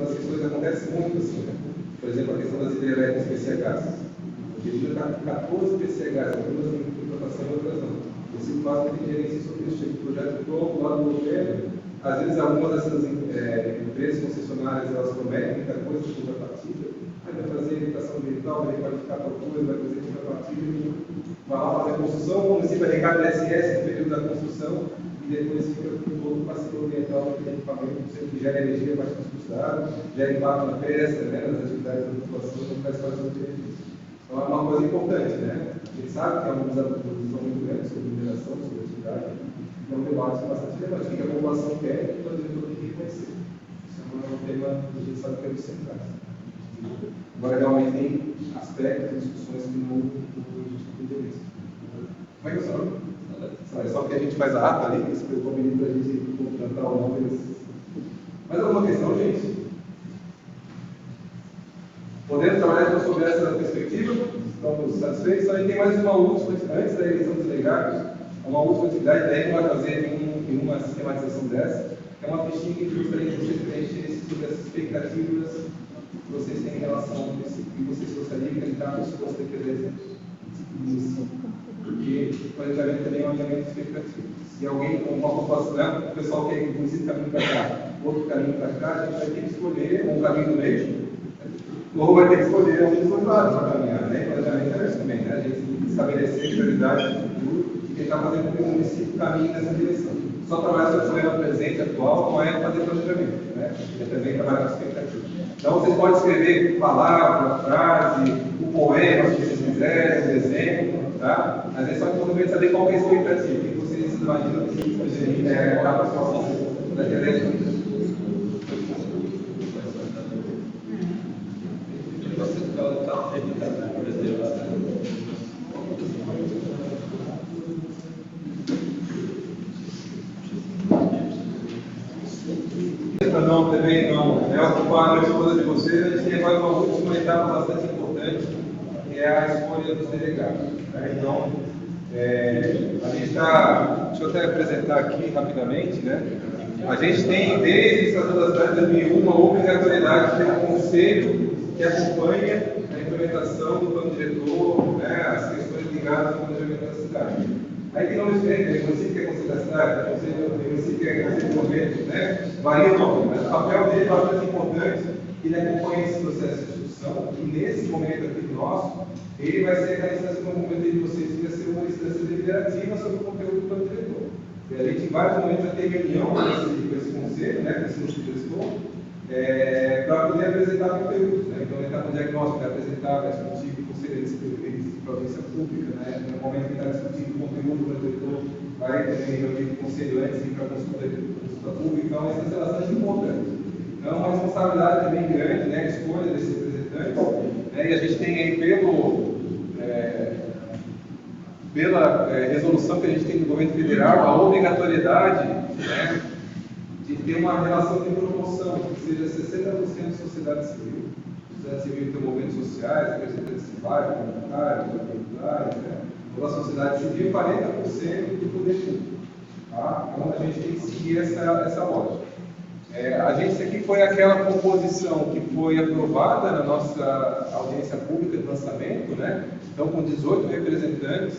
Speaker 2: das questões que acontece muito assim. Por exemplo, a questão das hidrelétricas PCHs. O pedido está com 14 PCHs, algumas em implantação e outras não. Você faz uma gerência sobre isso, chega o projeto pronto lá do governo, Às vezes, algumas dessas empresas concessionárias, elas prometem muita coisa de contrapartida. Vai fazer educação ambiental, vai qualificar tal coisa, vai fazer contrapartida, vai lá fazer a construção, o município vai arrecada ISS no período da construção, e depois fica com todo o parceiro ambiental daquele equipamento, que gera energia a partir dos custos da água, gera impacto na festa, né, nas atividades da população, não faz parte do benefício. Então, é uma coisa importante, né? A gente sabe que é uma discussão muito grande sobre mineração, sobre atividade, é um debate bastante relevante. O que a população quer e o diretor tem que reconhecer. Isso é um tema que a gente sabe que é dos centrais. Agora, realmente, tem aspectos e discussões que não tem interesse. Como é que é o nome? É só porque a gente faz a ata ali, que se preocupa para a gente contratar o nome. Mais alguma questão, gente? Podemos trabalhar sobre essa perspectiva? Estamos satisfeitos? Aí tem mais uma última, antes da eleição dos delegados, uma última atividade, daí que vai fazer em uma sistematização dessa, que é uma fichinha que gostaria que vocês preenchessem sobre as expectativas que vocês têm em relação ao município, que vocês gostariam de tentar nos fosse daqui a 10 anos. Porque o planejamento também é um alinhamento de expectativas. Se alguém com uma população, né, o pessoal quer que o município caminhe para cá, outro caminho para cá, a gente vai ter que escolher um caminho do meio, ou vai ter que escolher um dos lados para caminhar, né? O planejamento é isso também, né? A gente estabelecer prioridades no futuro e tentar fazer com que o município caminhe nessa direção. Só trabalhar sobre o problema presente, atual, não é fazer planejamento, né? É também trabalhar com expectativa. Então, vocês podem escrever palavra, frase, o poema, se vocês quiserem, o desenho, tá? Mas é só importante saber qual é a expectativa, o que vocês imaginam que se acaba a situação daqui a 10 anos. Não, também não ocupar a noite toda de vocês, a gente tem agora uma última etapa bastante importante, que é a escolha dos delegados. Né? Então, a gente está, deixa eu até apresentar aqui rapidamente, né? A gente tem, desde o Estatuto da Cidade de 2001, uma obrigatoriedade de ter um conselho que acompanha a implementação do plano diretor, né? As questões ligadas ao planejamento da cidade. Aí tem nomes diferentes, tem município que é conselho da cidade, tem município que é conselho de governo, né? Varia o nome, mas o papel dele é bastante importante, ele acompanha esse processo de discussão, e nesse momento aqui nosso, ele vai ser aquela instância, como eu comentei de vocês, que vai ser uma instância deliberativa sobre o conteúdo do plano diretor. E a gente, em vários momentos, vai ter reunião com esse conselho, né, com esse núcleo de gestor, para poder apresentar conteúdos. Né? Então, ele está com o diagnóstico, vai apresentar, vai discutir com o conselho de província pública, né? No momento que está discutindo o conteúdo do diretor, vai também reunir com o conselho antes de ir para a consulta pública. Então, essa relação é importante. Então, uma responsabilidade também grande, né, a escolha desses representantes. Né? E a gente tem aí, pela resolução que a gente tem do governo federal, a obrigatoriedade, né, de ter uma relação de promoção, que seja 60% de sociedade civil. Sociedade civil tem movimentos sociais, representantes civais, comunitários, agriculturais, né? Toda a sociedade civil, 40% do poder público. Tá? Então a gente tem que seguir essa lógica. A gente aqui foi aquela composição que foi aprovada na nossa audiência pública de lançamento, né? Então com 18 representantes.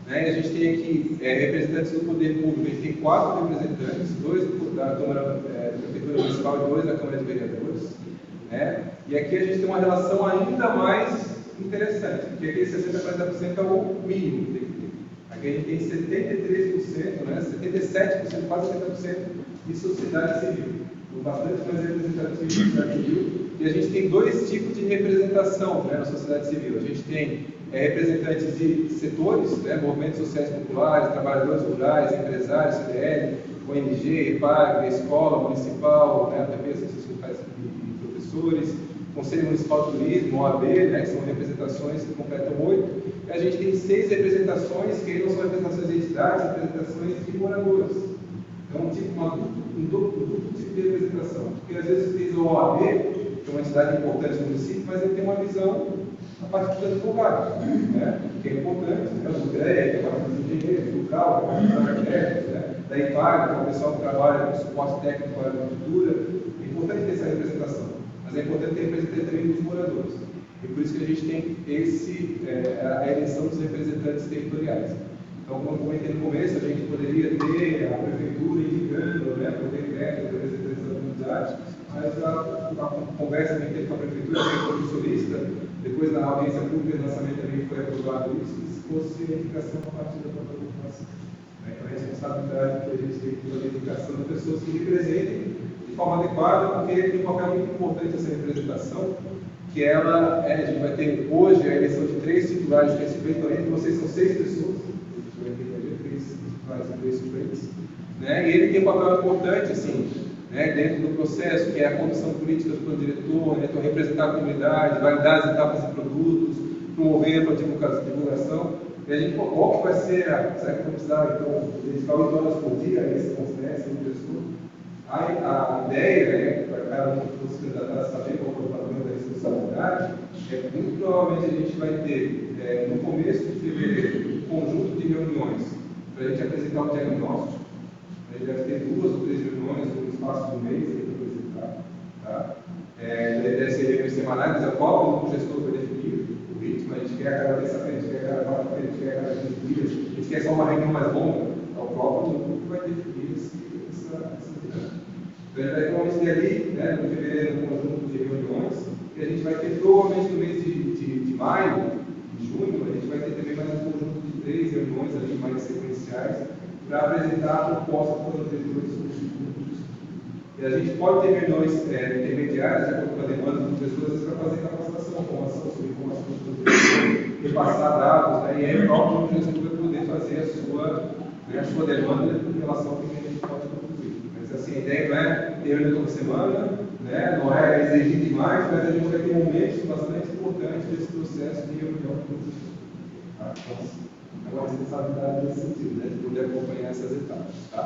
Speaker 2: Né? A gente tem aqui representantes do poder público, a gente tem 4 representantes, 2 da Câmara da Prefeitura Municipal e 2 da Câmara de Vereadores. Né? E aqui a gente tem uma relação ainda mais interessante, porque aqui 60% é o mínimo que tem que ter. Aqui a gente tem 73%, né? 77%, quase 70% de sociedade civil. Bastante mais representativo da sociedade civil. E a gente tem 2 tipos de representação, né, na sociedade civil. A gente tem representantes de setores, né, movimentos sociais populares, trabalhadores rurais, empresários, CDL, ONG, EPAG, escola municipal, né, também associações locais de professores, Conselho Municipal de Turismo, OAB, né, que são representações que completam 8. E a gente tem 6 representações, que não são representações de entidades, representações de moradores. Então, um duplo tipo de representação. Porque às vezes tem o OAB, que é uma entidade importante no município, mas ele tem uma visão a partir dos advogados, né? Que é importante, né? O DRE, que é a partir dos engenheiros, do CAL, que é a partir dos arquitetos, né? Da IPAG, que é o pessoal que trabalha com suporte técnico para a agricultura. É importante ter essa representação, mas é importante ter representante também dos moradores. E por isso que a gente tem a eleição dos representantes territoriais. Então, como eu comentei no começo, a gente poderia ter a prefeitura indicando, né, por decreto, por representação da comunidade, mas a conversa que teve com a prefeitura, que é professorista, depois da audiência pública e lançamento também foi aprovado isso, que se fosse a indicação a partir da própria população. Então, a responsabilidade que a gente tem que fazer a indicação de pessoas que representem de forma adequada, porque tem um papel muito importante essa representação, que ela, a gente vai ter hoje a eleição de 3 titulares que é suplente, entre vocês são 6 pessoas, a gente vai ter 3 titulares e 2 suplentes, né? E ele tem um papel importante, assim, né, dentro do processo, que é a condução política do plano diretor, né, então representar a comunidade, validar as etapas de produtos, promover a divulgação. E a gente, qual que vai ser, será que vamos precisar, então, dedicar 8 horas por dia a esse processo, a ideia, né, para cada um que fosse candidatar a saber qual é o tamanho da responsabilidade, é que muito provavelmente a gente vai ter, no começo de fevereiro, um conjunto de reuniões para a gente apresentar o diagnóstico. A gente deve ter 2 ou 3 reuniões no espaço do mês para apresentar. Tá? Deve ser reuniões semanais, mas é o próprio gestor vai definir o ritmo. A gente quer a cada terça-feira, a gente quer a cada quarta-feira, a gente quer a cada 15 dias, a gente quer só uma reunião mais longa. É o próprio grupo que vai definir essa dinâmica. Então, a gente vai ter ali, né, no fevereiro, um conjunto de reuniões, e a gente vai ter provavelmente no mês de maio, de junho, a gente vai ter também mais um conjunto de 3 reuniões ali mais sequenciais para apresentar a proposta para os diretores substitutos. E a gente pode ter reuniões intermediárias, de acordo com a demanda dos professores, para fazer capacitação, formação sobre informações do diretor, repassar dados, né, e aí o próprio gestor vai poder fazer a sua demanda em relação ao que a gente pode produzir. Mas assim, a ideia não é ter reunião toda semana, né, não é exigir demais, mas a gente vai ter momentos bastante importantes desse processo de reunião com os professores. Tá? Então, agora a responsabilidade nesse sentido, né, de poder acompanhar essas etapas. Tá?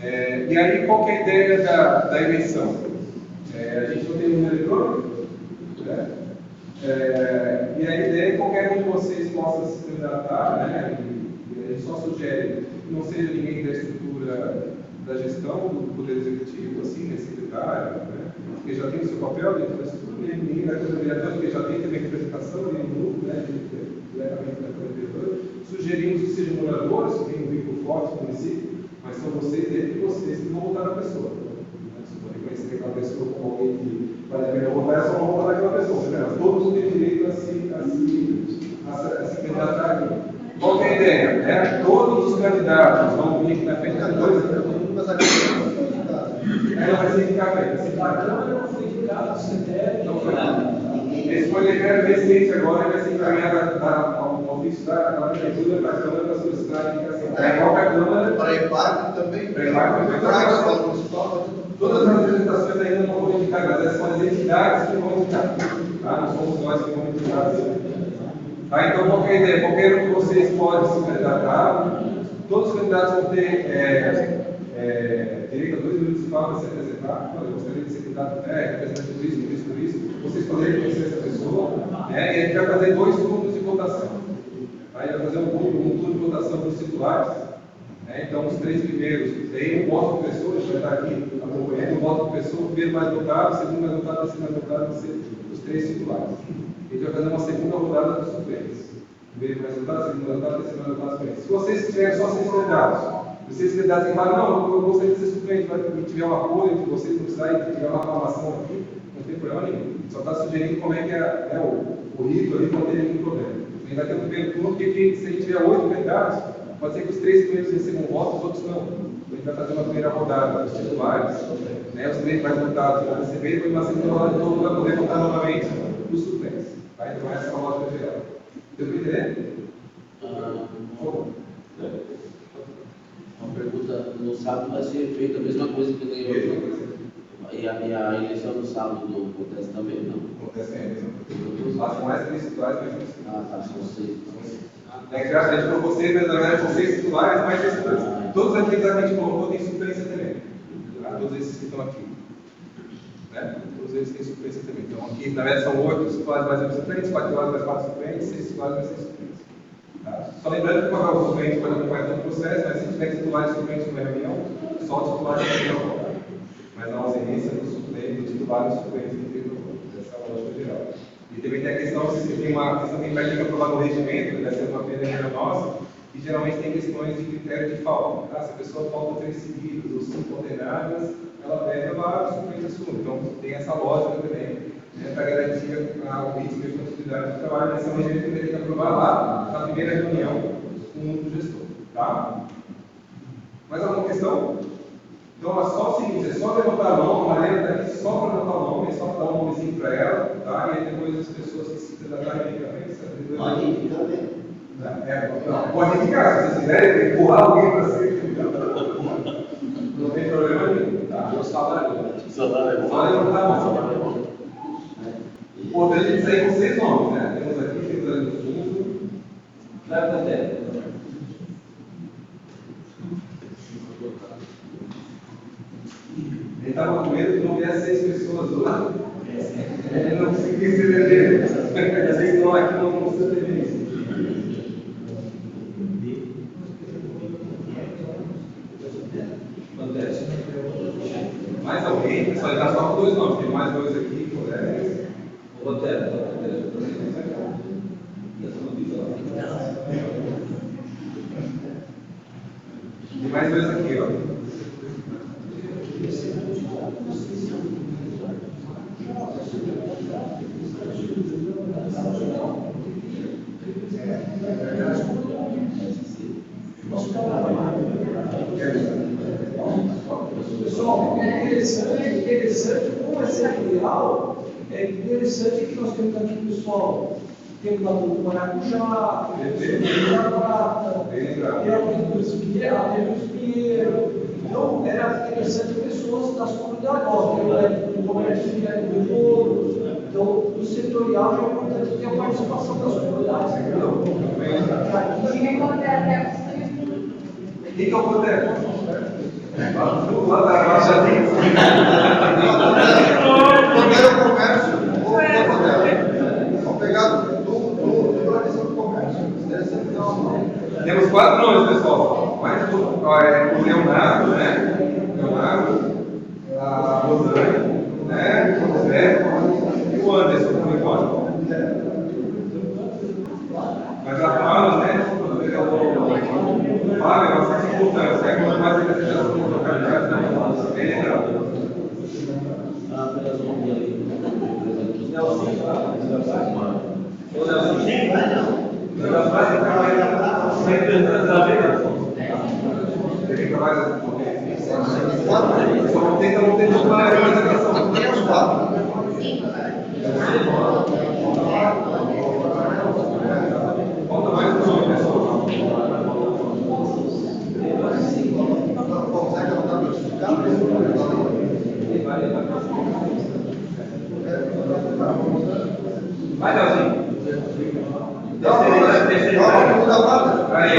Speaker 2: E aí, qual que é a ideia da eleição? A gente não tem um eletrônico, né? E a ideia é que qualquer um de vocês possa se candidatar, né? E a gente só sugere que não seja ninguém da estrutura da gestão do Poder Executivo, assim, né? Secretário, né? Porque já tem o seu papel dentro da estrutura, e ninguém da Câmara Vereadora, porque já tem também representação ali no grupo, né? Diretamente da Câmara Vereadora. Sugerimos que sejam moradores, que tenham um vínculo forte com o município, mas são vocês, entre vocês, que vão votar na pessoa. Né? Se for reconhecer aquela pessoa como alguém que vale a pena votar, é só não votar naquela pessoa. Né? Todos têm direito a se candidatar aqui. Qual é a ideia? Né? Todos os candidatos vão vir aqui na frente da coisa. Ela vai ser indicada aí.
Speaker 4: A Câmara não foi indicada, o CTF.
Speaker 2: Não foi nada. Esse foi decreto recente agora, vai ser encaminhado ao ofício da prefeitura para a Câmara para solicitar a indicação. Igual que a Câmara.
Speaker 1: Para embarque também.
Speaker 2: Para embarque também. Todas as representações ainda não vão indicar, mas essas são as entidades que vão indicar. Tá? Não somos nós que vamos indicar. Tá? Então, qual é a ideia? Qualquer um de vocês pode se candidatar. Todos os candidatos vão ter direito a 2 minutos de fala para se apresentar. Eu gostaria de ser candidato, representante por isso. Vocês poderem conhecer essa pessoa. E a gente vai fazer 2 turnos de votação. Tá? E vai fazer um turno de votação dos titulares. Então, os 3 primeiros, tem um voto por pessoa, a gente vai estar aqui acompanhando, um voto por pessoa, o primeiro mais votado, o segundo mais votado, o terceiro mais votado, vão ser os 3 titulares. A gente vai fazer uma segunda rodada dos suplentes. O primeiro mais votado, o segundo mais votado, o terceiro mais votado, suplentes. Se vocês tiverem só 6 candidatos, se vocês candidatos que falam, não, eu gostaria de ser suplente, mas se tiver um apoio entre vocês, não precisar, se tiver uma reclamação aqui, não tem problema nenhum. Só está sugerindo como é que é o rito ali, não tem nenhum problema. A gente vai ter um primeiro turno, porque se a gente tiver 8 candidatos, pode ser que os 3 primeiros recebam voto, os outros não. A gente vai fazer uma primeira rodada dos titulares, né, os 3 mais votados vão receber, e depois uma segunda rodada de todo para poder votar novamente os suplentes. Tá? Então essa é a lógica geral. Deu para entender? Por favor.
Speaker 7: Uma pergunta, no sábado vai ser feita a mesma coisa que nem hoje. E a eleição no sábado acontece também, não?
Speaker 2: Acontece mesmo. Lá são mais 3 titulares, mas
Speaker 7: Tá, são 6.
Speaker 2: A gente colocou 6, mas na verdade são 6 titulares, mais 6 suplentes. Todos aqueles que a gente colocou têm suplência também. Todos esses que estão aqui. Né? Todos eles têm suplência também. Então aqui, na verdade, são 8 titulares mais 8 suplentes, 4 titulares mais 4 suplentes, 6 titulares mais 6 suplentes. Tá? Só lembrando que o papel do suplente pode acompanhar todo o processo, mas se tiver titulares e suplentes numa reunião, só o titular tem que votar. Mas na ausência do suplente, do titular e do suplente tem que votar. Essa é a lógica geral. E também tem a questão, se tem uma questão que a gente vai ter que aprovar no regimento, vai ser uma pena nossa, E geralmente tem questões de critério de falta. Tá? Se a pessoa falta 3 seguidas ou 5 alternadas, ela deve levar suplente assunto. Então tem essa lógica também, né, para garantir o ritmo e a continuidade do trabalho. Essa é uma gerência que vai ter que aprovar lá na primeira reunião com o gestor. Tá? Mais alguma questão? Então é só o seguinte, é só levantar a mão, a Maria está aqui só para levantar o nome, é só para dar um nomezinho para ela, tá? E aí depois as pessoas que se candidatarem aqui também,
Speaker 1: Pode indicar também.
Speaker 2: pode indicar, se vocês quiserem empurrar alguém para ser não tem problema nenhum, tá?
Speaker 7: O salário é
Speaker 2: Só levantar a mão. Importante a gente sair com 6 nomes, né? Temos aqui, temos ali no fundo.
Speaker 7: Cleber Tantera.
Speaker 2: Ele estava com medo de não ver 6 pessoas do lado. Ele não conseguia se eleger. Vocês estão aqui, não vão se eleger. Mais alguém? Pessoal, ele está só com 2 nomes. Tem mais 2 aqui, colegas.
Speaker 7: O Rotero.
Speaker 2: Tem mais 2 aqui, ó.
Speaker 4: Pessoal, interessante, como é setorial, é interessante que nós temos aqui, pessoal, temos lá do Maracujá, temos da Prata, temos Pinheiro. Então, era interessante pessoas das comunidades, o Roberto do Moro. Então, o setorial é importante ter a participação das comunidades.
Speaker 3: Quem é até
Speaker 2: Quem que é o Poder? Lá da Rachadinha.
Speaker 1: Primeiro comércio, vamos pegar do organização do comércio.
Speaker 2: Temos 4 nomes, pessoal. Mais o Leonardo, né? Leonardo, a Rosane, né? O José e o Anderson, também pode. Mas a Paula, né? O Fábio é bastante importante. É quanto mais representação da localidade, né? Bem legal. Tem trabalho só não tem uma representação.
Speaker 1: Tem os 4.
Speaker 2: Falta mais um nome, pessoal.
Speaker 1: Consegue anotar para justificar?
Speaker 2: Vai, Leozinho.
Speaker 1: Vamos mudar a vaga.
Speaker 2: Aí,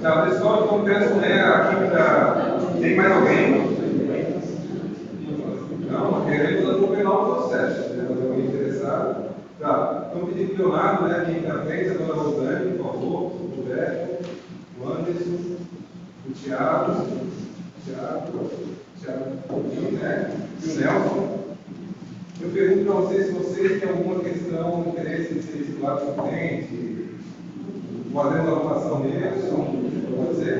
Speaker 2: tá, pessoal, então peço, né, aqui tem mais alguém? Não, queremos acompanhar o processo, né, mas alguém interessado. Tá, então pedi para o Leonardo, né, aqui na frente, a dona Rosane, por favor, o Roberto, o Anderson, o Thiago, né, e o Nelson. Eu pergunto para vocês se vocês têm alguma questão, interesse em ser titular suplente, fazendo a votação deles. Pode ser?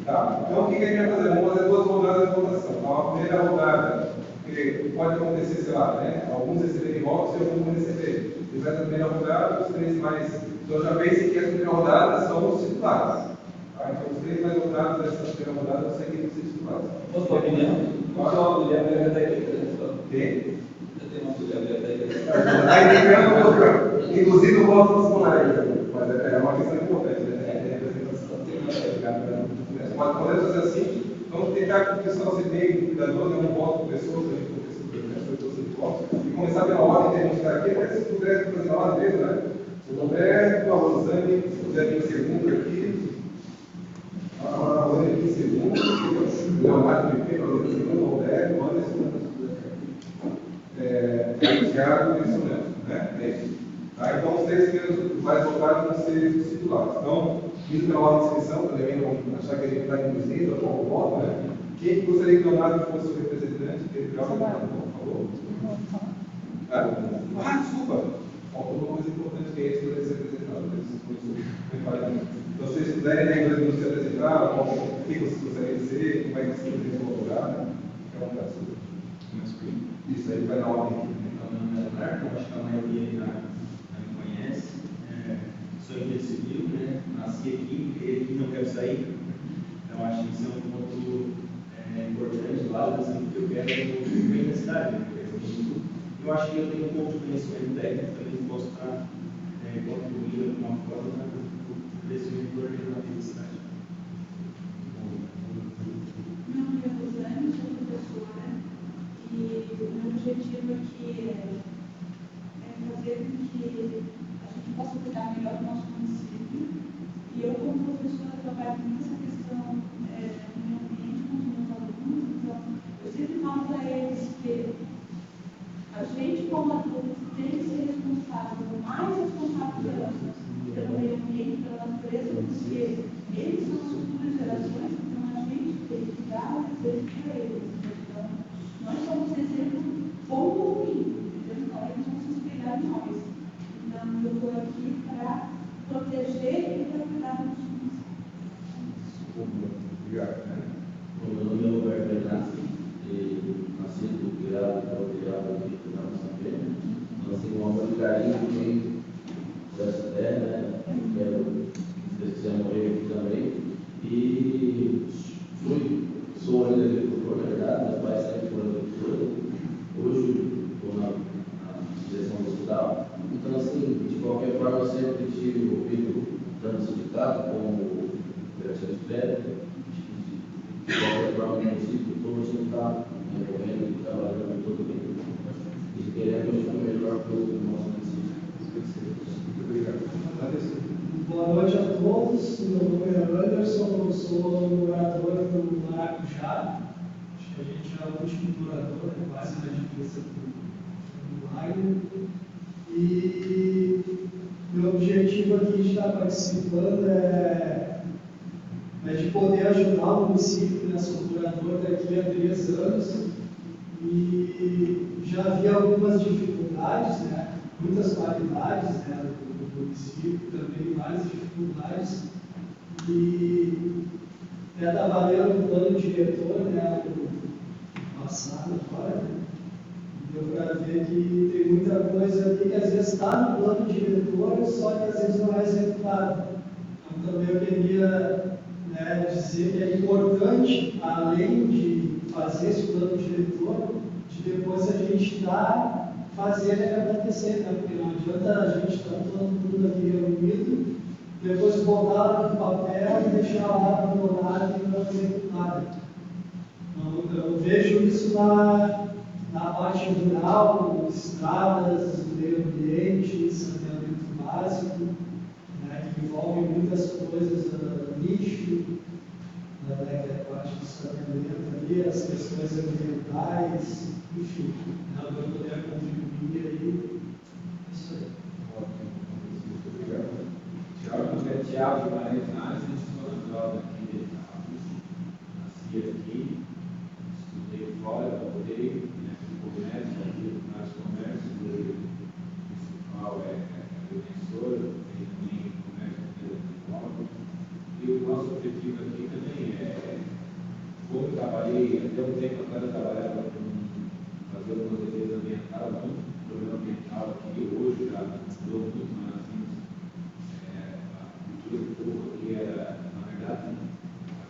Speaker 2: Tá. Então o que a gente vai fazer? Vamos fazer 2 rodadas de votação. Então a primeira rodada, que pode acontecer, sei lá, né? Alguns receberem votos e alguns não receberem. Depois da primeira rodada, os 3 mais. Então já pensem que a primeira rodada são os titulares. Tá? Então os 3 mais votados dessa primeira rodada vão ser titulares.
Speaker 7: Posso dar opinião? Qual mulher vai cantar aqui?
Speaker 2: Quem?
Speaker 7: Eu tenho uma mulher vai cantar aqui.
Speaker 2: Está indicando outro. Inclusive o voto dos colegas. Mas é uma questão importante, né? Mas podemos fazer assim, vamos tentar que o pessoal se tenha cuidador, né? Um voto por pessoa, e começar pela ordem que a gente está aqui, até se puder fazer na ordem mesmo, né? O Roberto, a Rosane, se puder vir em segundo aqui, a Rosane aqui em segundo, o Leonardo em segundo, o Roberto, o Anderson, o Thiago e o Nelson, né? É isso. Tá? Então, os 6 primeiros mais votados vão ser os titulares. Então, indo pela ordem de inscrição, para ninguém não achar que a gente está induzindo ou voto, né? Quem gostaria que o Leonardo fosse o representante, que ele joga na mão, por favor. Desculpa. Faltou uma coisa importante que é esse poder ser apresentado. Então, se vocês puderem, né, se apresentar, o que vocês gostariam de ser, como é que vocês devem colaborar, né? É um caso. Isso aí vai na ordem aqui.
Speaker 8: Então, meu nome é Leonardo, acho que a maioria já me conhece. Sou engenheiro civil, né? Nasci aqui, criei aqui, não quero sair. Então, acho que isso é um ponto importante, válido, assim, porque eu quero bem na cidade. Eu acho que eu tenho um pouco de conhecimento técnico, também posso estar contribuindo de alguma forma para o crescimento do ordenamento da cidade.
Speaker 3: Meu nome é Rosane, sou professora e o meu objetivo aqui é fazer com que a gente possa cuidar melhor do nosso município. E eu, como professora, trabalho muito essa questão do meio ambiente com os meus alunos. Então, eu sempre falo para eles que a gente, como adulto, tem que ser responsável, mais responsável pelo meio ambiente, pela natureza, porque eles são as futuras gerações, então a gente tem que dar o exemplo para eles. Então, nós somos exemplo bom ou ruim, então eles vão se espelhar em nós. Então, eu estou aqui para proteger e para cuidar dos nossos.
Speaker 2: Obrigado.
Speaker 7: Meu nome é Roberto Bernassi, nascido, criado aqui na nossa pena. Nós temos um amor de carinho no meio dessa terra, né? Quero que você morrer aqui também. E sou ainda agricultor, na verdade, meus pais sempre foram agricultores. Hoje estou na direção do hospital. Então, assim, de qualquer forma, eu sempre estive envolvido tanto no sindicato como direção de crédito. De qualquer forma, no município, todo sempre está envolvendo e trabalhando todo bem. E queremos o melhor para o nosso município.
Speaker 2: Muito obrigado.
Speaker 4: Boa noite a todos, meu nome é Anderson, eu sou morador do Maracujá. Acho que a gente é o último morador, quase na divisa do Lago. E meu objetivo aqui de estar participando é de poder ajudar o município, né? Sou morador daqui há 3 anos e já vi algumas dificuldades, né? Muitas qualidades, né, do município, também várias dificuldades. E até está valendo o plano diretor, né, do passado agora, né? Deu para ver que tem muita coisa ali que às vezes está no plano diretor, só que às vezes não é executado. Então também eu queria, né, dizer que é importante, além de fazer esse plano diretor, de depois a gente estar fazer ele acontecer, né? Porque não adianta a gente estar todo mundo aqui reunido, depois botar no papel e deixar lá abandonado e não executar. Então, eu vejo isso na parte rural, estradas, meio ambiente, saneamento básico, né, que envolve muitas coisas, lixo, né, que é a parte do saneamento ali, as questões ambientais, enfim, né, para poder contribuir aí. Isso aí.
Speaker 2: Muito obrigado.
Speaker 8: Meu nome é Thiago Guimarães Naves, sou natural daqui de Itápolis. Nasci aqui, estudei fora, trabalhei, fui médico aqui no comércio, o principal é agrimensor, tem também comércio aqui. E o nosso objetivo aqui também é, como eu trabalhei, até um tempo atrás eu trabalhava fazendo uma defesa ambiental, muito problema ambiental aqui, hoje já mudou muito, mas assim, a cultura do povo aqui era, na verdade,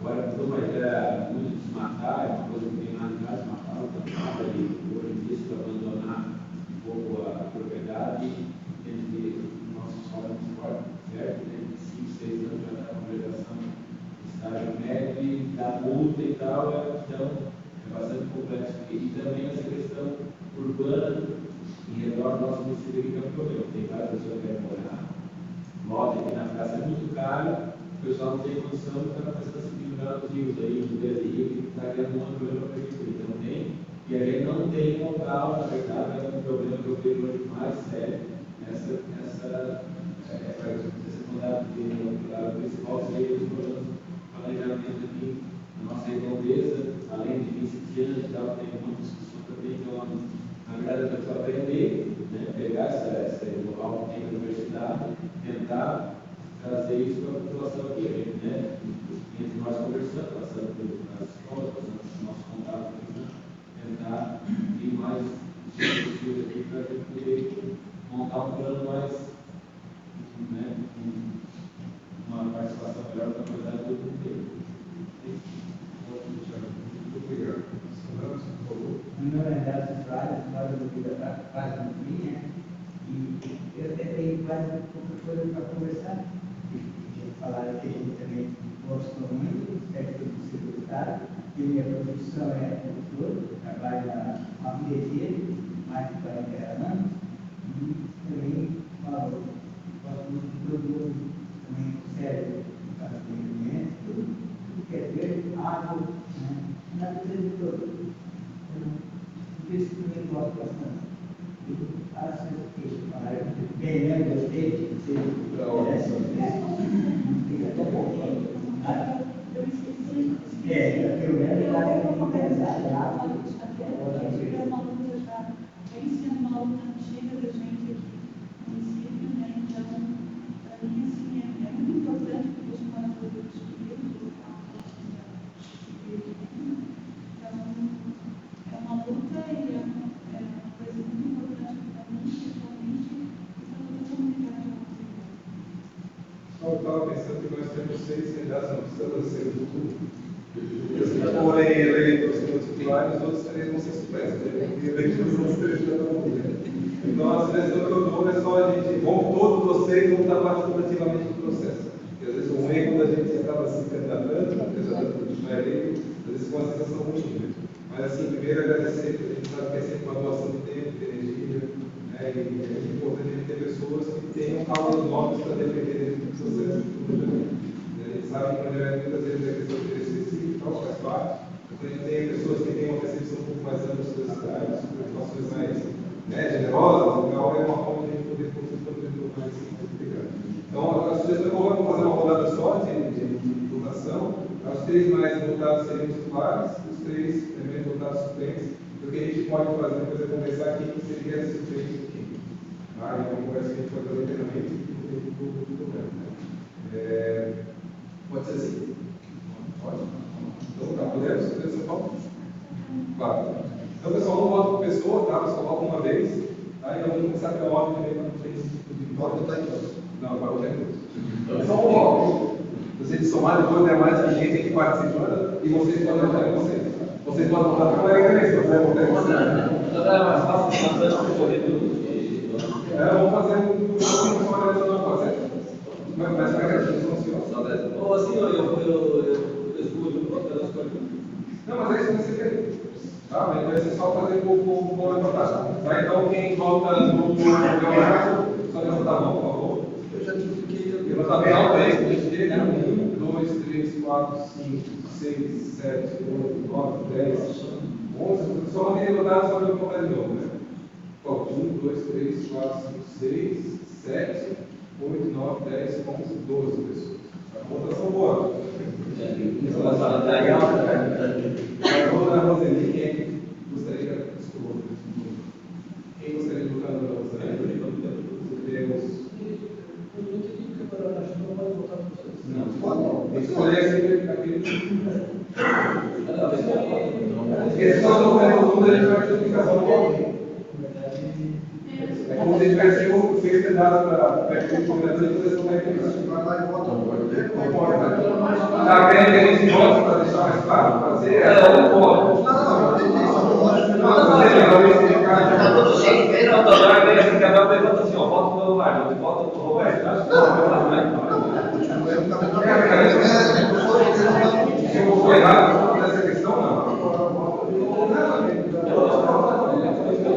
Speaker 8: agora mudou, mas era muito desmatar, é uma coisa que tem lá em casa, matar o tampado, e hoje em dia se abandonar um pouco a propriedade, tendo que o nosso solo é muito forte, certo? Tem 5, 6 anos já está com legislação de estágio médio e dá multa e tal, então é bastante complexo. E também essa questão urbana em redor do nosso município aqui, que é um problema. Tem várias pessoas que querem morar, moto aqui na praça é muito caro, o pessoal não tem condição de estar prestando serviço nos rios aí, no Rio, que está criando um problema para a prefeitura. Então tem, e a gente não tem local, na verdade, é um problema que eu vejo hoje mais sério, esse mandato de principal seria os planos de planejamento aqui na nossa redondeza, além de principiantes, tem uma discussão também, que na verdade, a pessoa aprender, né, pegar esse know-how que tem na universidade, tentar trazer isso para a população aqui, né? Entre nós conversando, passando pelas escolas, passando pelo nosso contato aqui, né? Tentar ir mais possível aqui para a gente poder montar um plano mais, né, uma participação melhor da qualidade do mundo.
Speaker 2: Muito obrigado. Por favor.
Speaker 5: Meu nome é Nelson Soares, moro no Vila quase no fim, né? E eu até tenho quase pouca coisa para conversar. Falaram que a gente também gostou muito, certo do secretário, e minha profissão é doutor, trabalho na amnesia, mais de 40 anos, e também gosto muito de produto, também observo para atendimento, tudo que é verde, água, né? Na vida de todo. Por isso que eu gosto bastante. Acho que falaram bem, né? Gostei de você.
Speaker 3: Eu esqueci.
Speaker 5: Eu lembro da
Speaker 3: eu vou começar já, é uma luta já, vem sendo uma luta antiga da gente aqui no município, né? Então, para mim, assim, é muito importante porque os moradores do espírito, então, é uma luta e é uma coisa muito importante para mim, pessoalmente, essa luta comunitária.
Speaker 2: Eu estava pensando que nós temos 6 candidatos, não precisamos ser tudo. Se forem eleitos multiplicados, os outros 3 vão ser suplentes. Então, às vezes, o que eu dou é só a gente, todos vocês vão estar participativamente no processo. Porque às vezes o ruim é quando a gente acaba se candidatando, apesar de não estar eleito, às vezes com uma sensação ruim. Né? Mas, assim, primeiro agradecer, porque a gente sabe que é sempre uma doação de tempo, de energia, né? E é muito importante a gente ter pessoas que tenham causas novas para defender esse processo. A gente sabe que muitas vezes é questão de interesse específico, tal, faz parte. Quando a gente tem pessoas que têm uma percepção um pouco mais ampla sobre a cidade, preocupações mais, né, generosas, então é uma forma de a gente poder contribuir mais significante. Então, a sugestão que eu vou fazer uma rodada só de votação. Os 3 mais votados seriam titulares, os 3 menos votados suplentes. O que a gente pode fazer depois é conversar quem seria esse suplente aqui. É uma conversa que a gente pode fazer internamente do programa. Né? Pode ser assim? Pode? Então, tá, podemos? Podemos, São Paulo? Claro. Então, pessoal, não vota por pessoa, tá? Só vota uma vez. Tá? E vamos começar pela ordem também para não ter esse tipo de voto. Tá em todos. Não, vai votar em todos. Só um voto. Se vocês somarem depois, é mais de gente aqui participando e vocês podem votar em vocês. Vocês podem votar por colega se você votar em vocês.
Speaker 6: É mais fácil, bastante corrido.
Speaker 2: Vamos fazer um pouquinho só organizando a fazer. Mas para que a gente funcione.
Speaker 6: Ou assim, eu escolho pelas coisas.
Speaker 2: Não, mas é isso que você fez. Tá? Vai ser só fazer o bom levantar. Tá? Então, quem volta no Leonardo, só levantar a mão, por favor.
Speaker 7: Eu já fiquei.
Speaker 2: Levantar bem alto aí, que a gente tem, né? 1, 2, 3, 4, 5, 6, 7, 8, 9, 10, 11. Só mantém levantado, só para contar de novo, né? 1, 2, 3, 4, 5, 6, 7, 8, 9, 10, 11, 12 pessoas. A votação boa. Agora, a Roseli, quem gostaria de escolher? Quem gostaria de votar na Roseli? Temos. Não, tem que escolher aquele. Porque se nós não vemos o número, a gente vai ter explicação do voto. É como se tivesse um fez pedaço para aquele combinador e vocês não vai ter isso.
Speaker 1: Vai lá e vota, pode ver?
Speaker 2: Não pode. Já querem que a gente vote para deixar mais claro? Fazer? Não pode.
Speaker 1: Não, tem que isso.
Speaker 6: Tá tudo cheio, vem na outra vem assim, cada um levanta assim, ó, volta pro Leonardo, volta pro Roberto. Acho que
Speaker 2: se eu for errado nessa questão, não.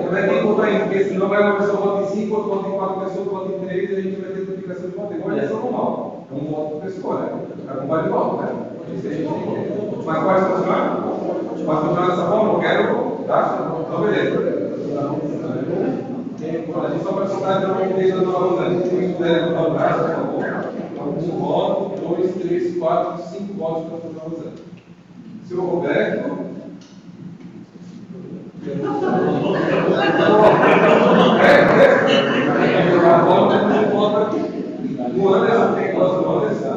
Speaker 2: Não é quem votar em, porque senão vai uma pessoa vota em 5, outro vota em 4 pessoas, vota em 3, e a gente vai ter duplicação de voto. Igual a eleição normal. É um voto por pessoa, né? É um vale voto, né? Isso a gente tem que ter. Mas pode funcionar? Pode funcionar dessa forma? Eu quero, tá? Então, beleza. A gente só vai contar então o texto da nova Rosângela. Quem puder levantar o braço, por favor. Um voto, 2, 3, 4, 5 votos para a nova Rosângela. Seu Roberto. O Anderson tem voto do Anderson.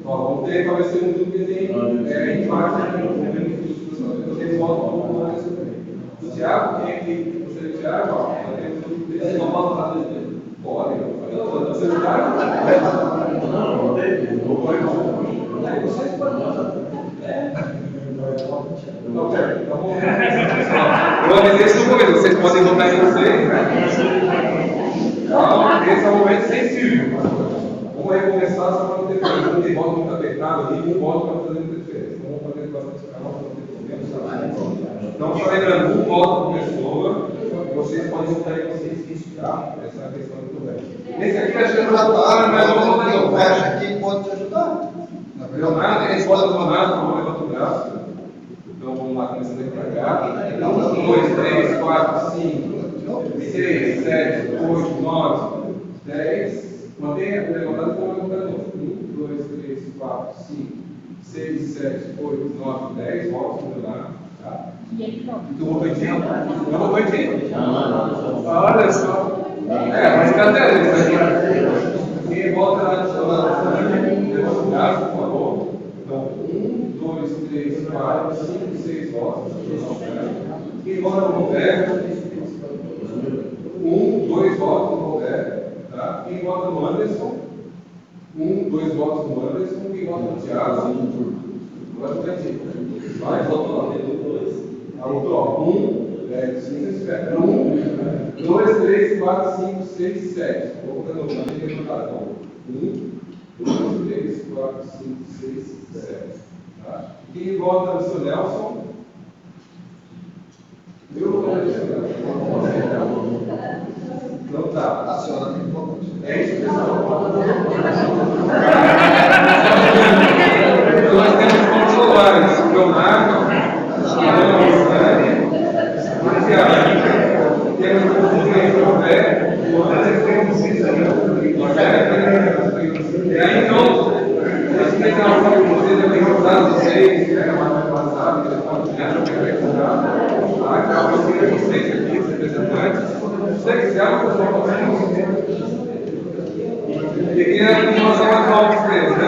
Speaker 2: Vamos ter talvez segundo porque tem empate eu tenho voto do Anderson também. O Thiago, quem é que você é o Thiago? Você não pode falar dele? Pode, você não vai? Não, vocês podem falar. Não, certo, tá bom. Eu avisei isso no começo, vocês podem votar em vocês, né? Calma, esse é um momento sensível. Vamos recomeçar só para não ter problema. Não tem voto muito apertado ali, um voto para fazer muita diferença. Então vamos fazer bastante calma para não ter problema. Então, só lembrando, um voto por pessoa, vocês podem votar em vocês isso, tá? Essa é a questão do governo. Esse aqui está chegando a falar, mas não vou fazer o
Speaker 1: Acha que pode te ajudar?
Speaker 2: Leonardo, eles podem donar, não levanta o braço. Então vamos lá, começando aqui para cá. 1, 2, 3, 4, 5, 6, 7, 8, 9, 10. Mantenha o levantado e vamos levantar de novo. 1, 2, 3, 4, 5, 6, 7, 8, 9, 10. Volta para o Leonardo. Tá?
Speaker 3: E ele pronto.
Speaker 2: Tu votou em ti? Eu votei em ti. Olha só. Mas cadê isso? Quem volta lá no celular? Levanta o braço, por favor. Então, 1, 2, 3, 4, 5, 6 votos. Quem vota no Roberto? 1, 2 votos no Roberto. Tá? Quem vota no Anderson? 1, 2 votos no Anderson. Quem vota no Thiago? Vai votar em ti. Vai, votou lá. Votou. 1, 2, 3, 4, 5, 6, 7. Vou botar no nome e levantar. 1, 2, 3, 4, 5, 6, 7. Tá? Quem vota no seu Nelson? Eu vou votar no seu Nelson. Então tá.
Speaker 1: A senhora tem que votar.
Speaker 2: É isso, pessoal. Nós temos como celulares Leonardo, temos o Roberto, e aí então, esse legal que vocês devem usar vocês, mais passado, que eles vocês aqui, os representantes, se você quiser, eu vou fazer e queria mostrar mais algo para vocês, né?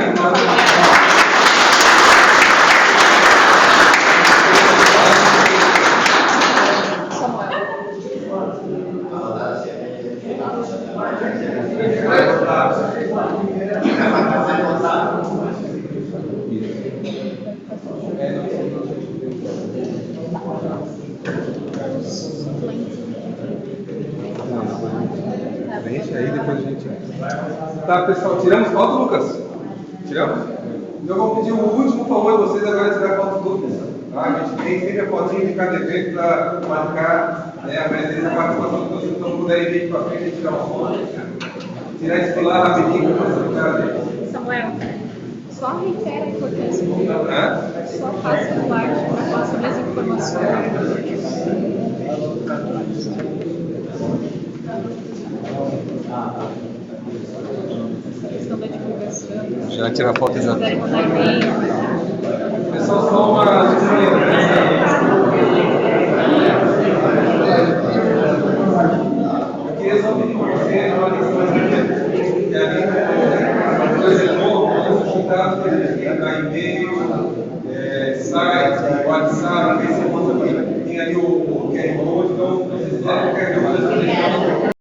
Speaker 2: Deixa aí, depois a gente. Tá, pessoal, tiramos foto, Lucas? Tiramos? Eu vou pedir o último favor de vocês agora tirar foto dupla. Tá? A gente tem sempre a fotinha de cada evento para marcar a presença e a participação de vocês. Então, puderem vir aqui para frente e tirar uma foto. Tirar esse pilar rapidinho para facilitar a gente.
Speaker 3: Samuel, só reitera a importância do só faça o slide para falar sobre as informações. Questão da divulgação.
Speaker 2: Já tirar foto
Speaker 3: Se
Speaker 2: já.
Speaker 3: quiserem mandar e-mail.
Speaker 2: Pessoal, só uma lembrança. Eu queria só pedir para você, na hora que você vai ver, que ali, por exemplo, os contatos que a gente tem, da e-mail, site, WhatsApp, Facebook, tem ali o QR Code, então, se vocês quiserem qualquer dúvida,